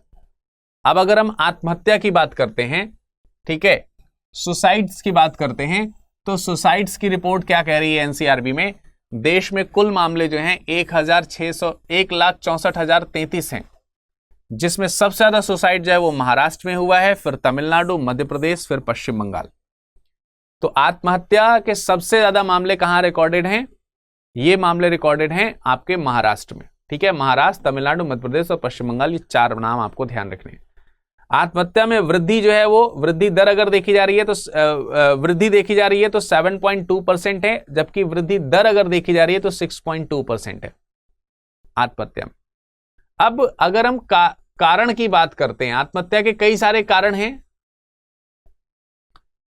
अब अगर हम आत्महत्या की बात करते हैं, ठीक है, सुसाइड्स की बात करते हैं, तो सुसाइड्स की रिपोर्ट क्या कह रही है एनसीआरबी में? देश में कुल मामले जो हैं 1,64,33 हैं, जिसमें सबसे ज्यादा सुसाइड जो है वो महाराष्ट्र में हुआ है, फिर तमिलनाडु, मध्य प्रदेश, फिर पश्चिम बंगाल। तो आत्महत्या के सबसे ज्यादा मामले कहां रिकॉर्डेड हैं? ये मामले रिकॉर्डेड हैं आपके महाराष्ट्र में। ठीक है, महाराष्ट्र, तमिलनाडु, मध्य प्रदेश और पश्चिम बंगाल, ये 4 नाम आपको ध्यान रखने हैं। आत्महत्या में वृद्धि जो है वो वृद्धि दर अगर देखी जा रही है तो वृद्धि देखी जा रही है तो 7.2% है, जबकि वृद्धि दर अगर देखी जा रही है तो 6.2% है आत्महत्या में। अब अगर हम कारण की बात करते हैं, आत्महत्या के कई सारे कारण हैं,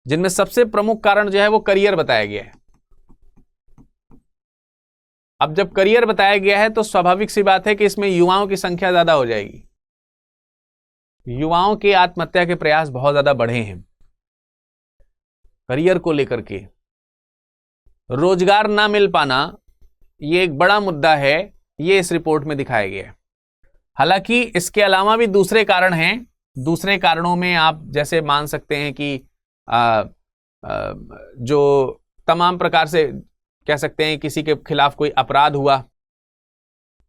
जिनमें सबसे प्रमुख कारण जो है वो करियर बताया गया है। अब जब करियर बताया गया है तो स्वाभाविक सी बात है कि इसमें युवाओं की संख्या ज्यादा हो जाएगी। युवाओं के आत्महत्या के प्रयास बहुत ज्यादा बढ़े हैं करियर को लेकर के। रोजगार ना मिल पाना ये एक बड़ा मुद्दा है, ये इस रिपोर्ट में दिखाया गया है। हालांकि इसके अलावा भी दूसरे कारण हैं। दूसरे कारणों में आप जैसे मान सकते हैं कि जो तमाम प्रकार से कह सकते हैं किसी के खिलाफ कोई अपराध हुआ,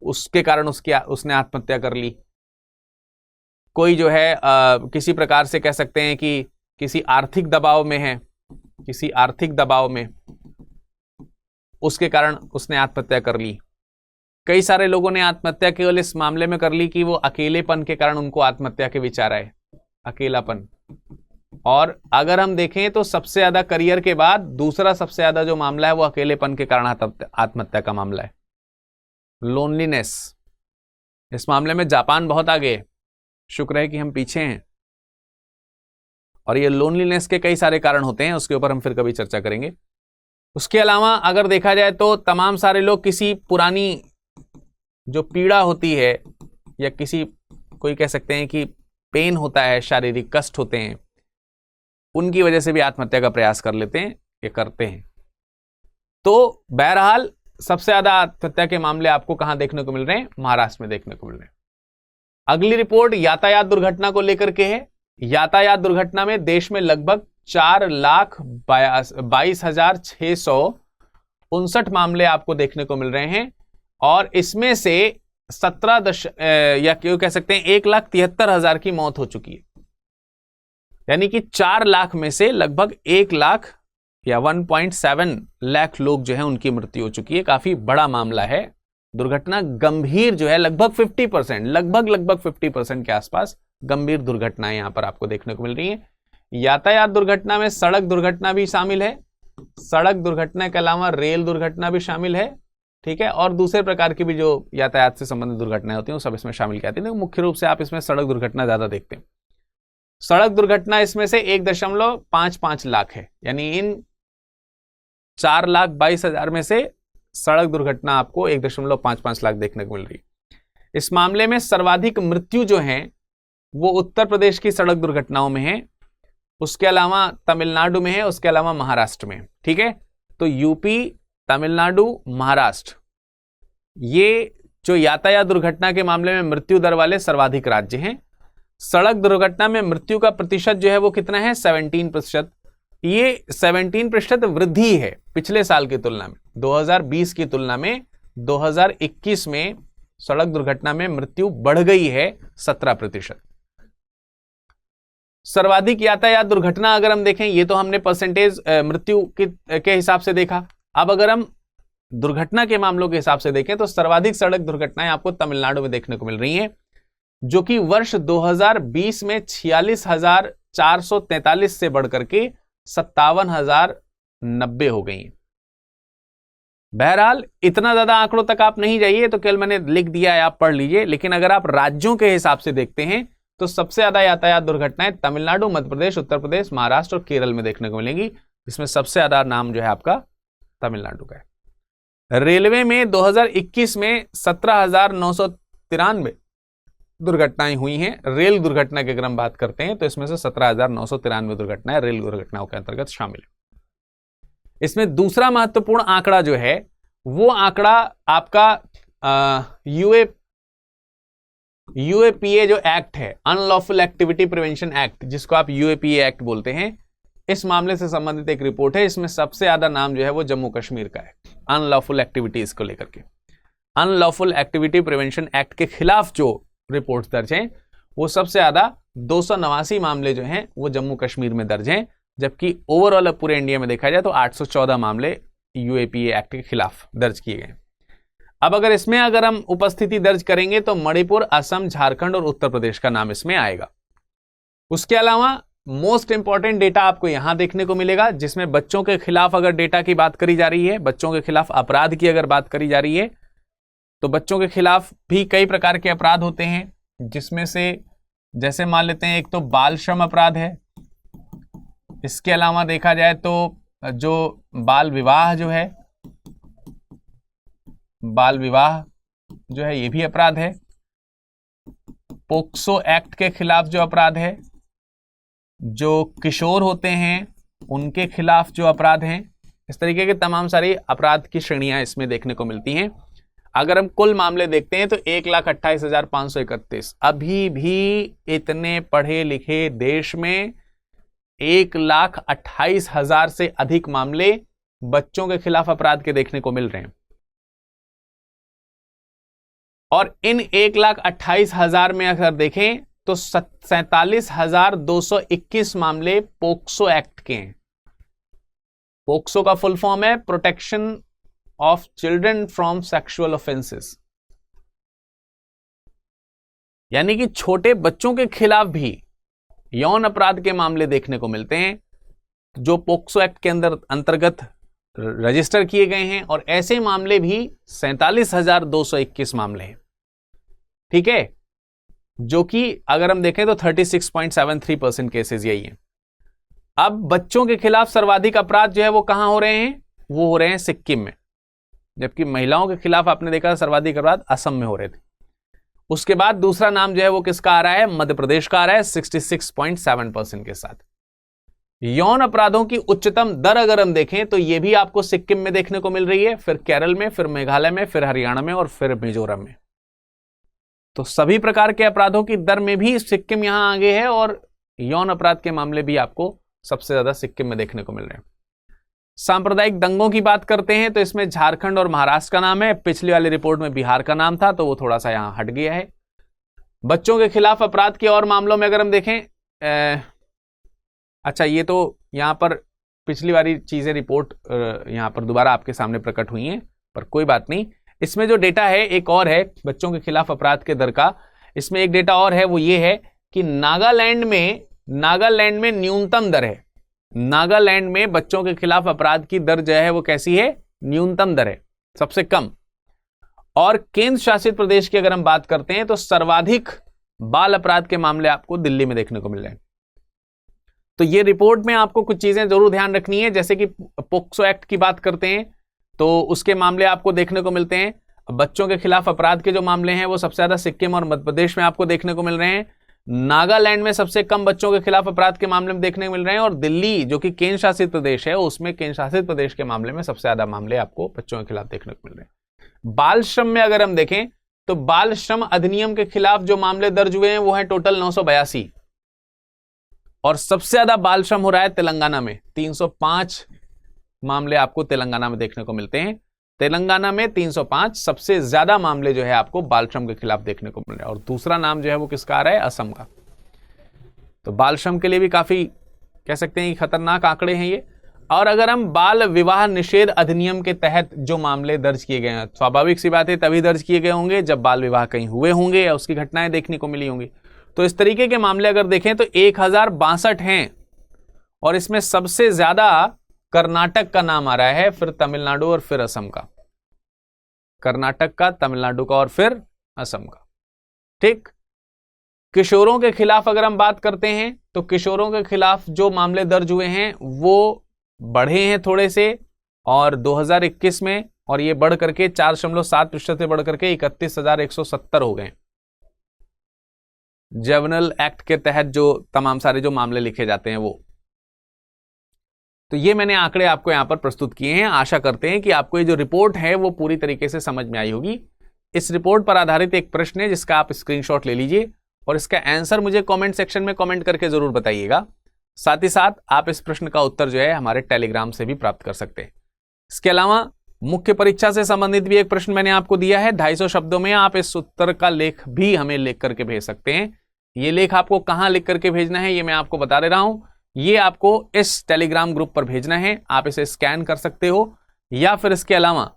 उसके कारण उसने आत्महत्या कर ली। कोई जो है किसी प्रकार से कह सकते हैं कि किसी आर्थिक दबाव में है, किसी आर्थिक दबाव में, उसके कारण उसने आत्महत्या कर ली। कई सारे लोगों ने आत्महत्या केवल इस मामले में कर ली कि वो अकेलेपन के कारण उनको आत्महत्या के विचार आए, अकेलापन। और अगर हम देखें तो सबसे ज्यादा करियर के बाद दूसरा सबसे ज्यादा जो मामला है वो अकेलेपन के कारण आत्महत्या का मामला है, लोनलीनेस। इस मामले में जापान बहुत आगे है, शुक्र है कि हम पीछे हैं। और ये लोनलीनेस के कई सारे कारण होते हैं, उसके ऊपर हम फिर कभी चर्चा करेंगे। उसके अलावा अगर देखा जाए तो तमाम सारे लोग किसी पुरानी जो पीड़ा होती है या किसी कोई कह सकते हैं कि पेन होता है, शारीरिक कष्ट होते हैं, उनकी वजह से भी आत्महत्या का प्रयास कर लेते हैं या करते हैं। तो बहरहाल सबसे ज्यादा आत्महत्या के मामले आपको कहां देखने को मिल रहे हैं? महाराष्ट्र में देखने को मिल रहे हैं। अगली रिपोर्ट यातायात दुर्घटना को लेकर के है। यातायात दुर्घटना में देश में लगभग 4,22,659 मामले आपको देखने को मिल रहे हैं और इसमें से 1,73,000 की मौत हो चुकी है। यानी कि 4 लाख में से लगभग 1 लाख या 1.7 लाख लोग जो है उनकी मृत्यु हो चुकी है। काफी बड़ा मामला है। दुर्घटना गंभीर जो है लगभग 50%, लगभग 50% के आसपास गंभीर दुर्घटनाएं यहां पर आपको देखने को मिल रही हैं। यातायात दुर्घटना में सड़क दुर्घटना भी शामिल है, सड़क दुर्घटना के अलावा रेल दुर्घटना भी शामिल है, ठीक है, और दूसरे प्रकार की भी जो यातायात से संबंधित दुर्घटनाएं होती हैं वो सब इसमें शामिल की जाती है। मुख्य रूप से आप इसमें सड़क दुर्घटना ज्यादा देखते हैं। सड़क दुर्घटना इसमें से 1.55 लाख है, यानी इन 4,22,000 में से सड़क दुर्घटना आपको 1.55 लाख देखने को मिल रही है। इस मामले में सर्वाधिक मृत्यु जो है वो उत्तर प्रदेश की सड़क दुर्घटनाओं में है, उसके अलावा तमिलनाडु में है, उसके अलावा महाराष्ट्र में, ठीक है। तो यूपी, तमिलनाडु, महाराष्ट्र, ये जो यातायात दुर्घटना के मामले में मृत्यु दर वाले सर्वाधिक राज्य हैं। सड़क दुर्घटना में मृत्यु का प्रतिशत जो है वो कितना है? 17%। ये 17% वृद्धि है पिछले साल की तुलना में। 2020 की तुलना में 2021 में सड़क दुर्घटना में मृत्यु बढ़ गई है 17%। सर्वाधिक यातायात दुर्घटना अगर हम देखें, ये तो हमने परसेंटेज मृत्यु के हिसाब से देखा। अब अगर हम दुर्घटना के मामलों के हिसाब से देखें तो सर्वाधिक सड़क दुर्घटनाएं आपको तमिलनाडु में देखने को मिल रही हैं, जो कि वर्ष 2020 में 46,443 से बढ़कर के 57,090 हो गई हैं। बहरहाल इतना ज्यादा आंकड़ों तक आप नहीं जाइए, तो केवल मैंने लिख दिया है, आप पढ़ लीजिए। लेकिन अगर आप राज्यों के हिसाब से देखते हैं तो सबसे ज्यादा यातायात दुर्घटनाएं तमिलनाडु, मध्य प्रदेश, उत्तर प्रदेश, महाराष्ट्र और केरल में देखने को मिलेंगी। इसमें सबसे ज्यादा नाम जो है आपका तमिलनाडु का है। रेलवे में 2021 में 17,993 दुर्घटनाएं हुई हैं। रेल दुर्घटना की अगर हम बात करते हैं तो इसमें से 17,993 दुर्घटनाएं रेल दुर्घटनाओं के अंतर्गत शामिल है। इसमें दूसरा महत्वपूर्ण आंकड़ा जो है वो आंकड़ा आपका यूएपीए जो एक्ट है, अनलॉफुल एक्टिविटी प्रिवेंशन एक्ट, जिसको आप यूएपीए एक्ट बोलते हैं, इस मामले से संबंधित एक रिपोर्ट है। इसमें सबसे ज्यादा नाम जो है वो जम्मू कश्मीर का है, अनलॉफुल एक्टिविटीज को लेकर के। अनलॉफुल एक्टिविटी प्रिवेंशन एक्ट के खिलाफ जो रिपोर्ट दर्ज हैं वो सबसे ज्यादा 289 मामले जो हैं वो जम्मू कश्मीर में दर्ज हैं, जबकि ओवरऑल पूरे इंडिया में देखा जाए तो 814 मामले यूएपीए एक्ट के खिलाफ दर्ज किए गए। अब अगर हम उपस्थिति दर्ज करेंगे तो मणिपुर, असम, झारखंड और उत्तर प्रदेश का नाम इसमें आएगा। उसके अलावा मोस्ट इंपॉर्टेंट डेटा आपको यहां देखने को मिलेगा, जिसमें बच्चों के खिलाफ अगर डेटा की बात करी जा रही है, बच्चों के खिलाफ अपराध की अगर बात करी जा रही है, तो बच्चों के खिलाफ भी कई प्रकार के अपराध होते हैं। जिसमें से जैसे मान लेते हैं एक तो बाल श्रम अपराध है, इसके अलावा देखा जाए तो जो बाल विवाह जो है, बाल विवाह जो है ये भी अपराध है। पोक्सो एक्ट के खिलाफ जो अपराध है, जो किशोर होते हैं उनके खिलाफ जो अपराध हैं, इस तरीके के तमाम सारी अपराध की श्रेणियां इसमें देखने को मिलती हैं। अगर हम कुल मामले देखते हैं तो 1,28,531। अभी भी इतने पढ़े लिखे देश में 1,28,000 से अधिक मामले बच्चों के खिलाफ अपराध के देखने को मिल रहे हैं। और इन 1,28,000 में अगर देखें तो 47,221 मामले पोक्सो एक्ट के हैं। पोक्सो का फुल फॉर्म है protection of children from sexual offences, यानी कि छोटे बच्चों के खिलाफ भी यौन अपराध के मामले देखने को मिलते हैं जो पोक्सो एक्ट के अंतर्गत रजिस्टर किए गए हैं। और ऐसे मामले भी 47,221 मामले हैं, ठीक है, जो कि अगर हम देखें तो 36.73% केसेस यही हैं। अब बच्चों के खिलाफ सर्वाधिक अपराध जो है वो कहां हो रहे हैं? वो हो रहे हैं सिक्किम में, जबकि महिलाओं के खिलाफ आपने देखा सर्वाधिक अपराध असम में हो रहे थे। उसके बाद दूसरा नाम जो है वो किसका आ रहा है? मध्य प्रदेश का आ रहा है 66.7% के साथ। यौन अपराधों की उच्चतम दर अगर हम देखें तो ये भी आपको सिक्किम में देखने को मिल रही है, फिर केरल में, फिर मेघालय में, फिर हरियाणा में और फिर मिजोरम में। तो सभी प्रकार के अपराधों की दर में भी सिक्किम यहां आगे है और यौन अपराध के मामले भी आपको सबसे ज्यादा सिक्किम में देखने को मिल रहे हैं। सांप्रदायिक दंगों की बात करते हैं तो इसमें झारखंड और महाराष्ट्र का नाम है, पिछली वाली रिपोर्ट में बिहार का नाम था तो वो थोड़ा सा यहां हट गया है। बच्चों के खिलाफ अपराध के और मामलों में अगर हम देखें, अच्छा ये तो यहां पर पिछली वाली चीजें रिपोर्ट यहां पर दोबारा आपके सामने प्रकट हुई हैं, पर कोई बात नहीं। इसमें जो डेटा है एक और है बच्चों के खिलाफ अपराध के दर का, इसमें एक डेटा और है, वो ये है कि नागालैंड में न्यूनतम दर है। नागालैंड में बच्चों के खिलाफ अपराध की दर जो है वो कैसी है? न्यूनतम दर है, सबसे कम। और केंद्र शासित प्रदेश की अगर हम बात करते हैं तो सर्वाधिक बाल अपराध के मामले आपको दिल्ली में देखने को मिल रहे हैं। तो ये रिपोर्ट में आपको कुछ चीजें जरूर ध्यान रखनी है, जैसे कि पोक्सो एक्ट की बात करते हैं तो उसके मामले आपको देखने को मिलते हैं। बच्चों के खिलाफ अपराध के जो मामले हैं वो सबसे ज्यादा सिक्किम और मध्य प्रदेश में आपको देखने को मिल रहे हैं। नागालैंड में सबसे कम बच्चों के खिलाफ अपराध के मामले में देखने को मिल रहे हैं और दिल्ली जो कि केंद्र शासित प्रदेश है उसमें केंद्र शासित प्रदेश के मामले में सबसे ज्यादा मामले आपको बच्चों के खिलाफ देखने को मिल रहे हैं। बाल श्रम में अगर हम देखें तो बाल श्रम अधिनियम के खिलाफ जो मामले दर्ज हुए हैं वो है टोटल 982 और सबसे ज्यादा बाल श्रम हो रहा है तेलंगाना में। 305 मामले आपको तेलंगाना में देखने को मिलते हैं। तेलंगाना में 305 सबसे ज्यादा मामले जो है आपको बाल श्रम के खिलाफ देखने को मिल रहे हैं। और दूसरा नाम जो है वो किसका आ रहा है? असम का। तो बाल श्रम के लिए भी काफी कह सकते हैं कि खतरनाक आंकड़े हैं ये। और अगर हम बाल विवाह निषेध अधिनियम के तहत जो मामले दर्ज किए गए हैं, स्वाभाविक सी बात है तभी दर्ज किए गए होंगे जब बाल विवाह कहीं हुए होंगे या उसकी घटनाएं देखने को मिली होंगी। तो इस तरीके के मामले अगर देखें तो 1062 हैं और इसमें सबसे ज्यादा कर्नाटक का नाम आ रहा है, फिर तमिलनाडु और फिर असम का। कर्नाटक का, तमिलनाडु का और फिर असम का। ठीक। किशोरों के खिलाफ अगर हम बात करते हैं तो किशोरों के खिलाफ जो मामले दर्ज हुए हैं वो बढ़े हैं थोड़े से, और 2021 में और ये बढ़ करके 4.7% से बढ़ करके 31,170 हो गए। जुवेनाइल एक्ट के तहत जो तमाम सारे जो मामले लिखे जाते हैं वो। तो ये मैंने आंकड़े आपको यहां पर प्रस्तुत किए हैं। आशा करते हैं कि आपको ये जो रिपोर्ट है वो पूरी तरीके से समझ में आई होगी। इस रिपोर्ट पर आधारित एक प्रश्न है जिसका आप स्क्रीनशॉट ले लीजिए और इसका आंसर मुझे कमेंट सेक्शन में कमेंट करके जरूर बताइएगा। साथ ही साथ आप इस प्रश्न का उत्तर जो है हमारे टेलीग्राम से भी प्राप्त कर सकते हैं। इसके अलावा मुख्य परीक्षा से संबंधित भी एक प्रश्न मैंने आपको दिया है 250 शब्दों में। आप इस उत्तर का लेख भी हमें लिख करके भेज सकते हैं। ये लेख आपको कहां लिख करके भेजना है ये मैं आपको बता दे रहा हूं। ये आपको इस टेलीग्राम ग्रुप पर भेजना है। आप इसे स्कैन कर सकते हो या फिर इसके अलावा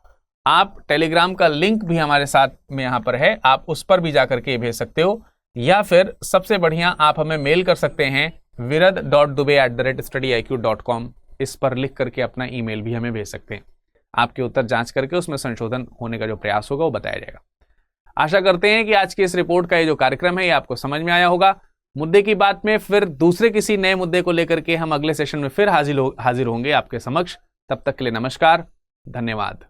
आप टेलीग्राम का लिंक भी हमारे साथ में यहां पर है, आप उस पर भी जाकर के भेज सकते हो, या फिर सबसे बढ़िया आप हमें मेल कर सकते हैं virad.dubey@studiiq.com। इस पर लिख करके अपना ईमेल भी हमें भेज सकते हैं। आपके उत्तर जांच करके उसमें संशोधन होने का जो प्रयास होगा वो बताया जाएगा। आशा करते हैं कि आज की इस रिपोर्ट का ये जो कार्यक्रम है ये आपको समझ में आया होगा। मुद्दे की बात में फिर दूसरे किसी नए मुद्दे को लेकर के हम अगले सेशन में फिर हाजिर होंगे आपके समक्ष। तब तक के लिए नमस्कार, धन्यवाद।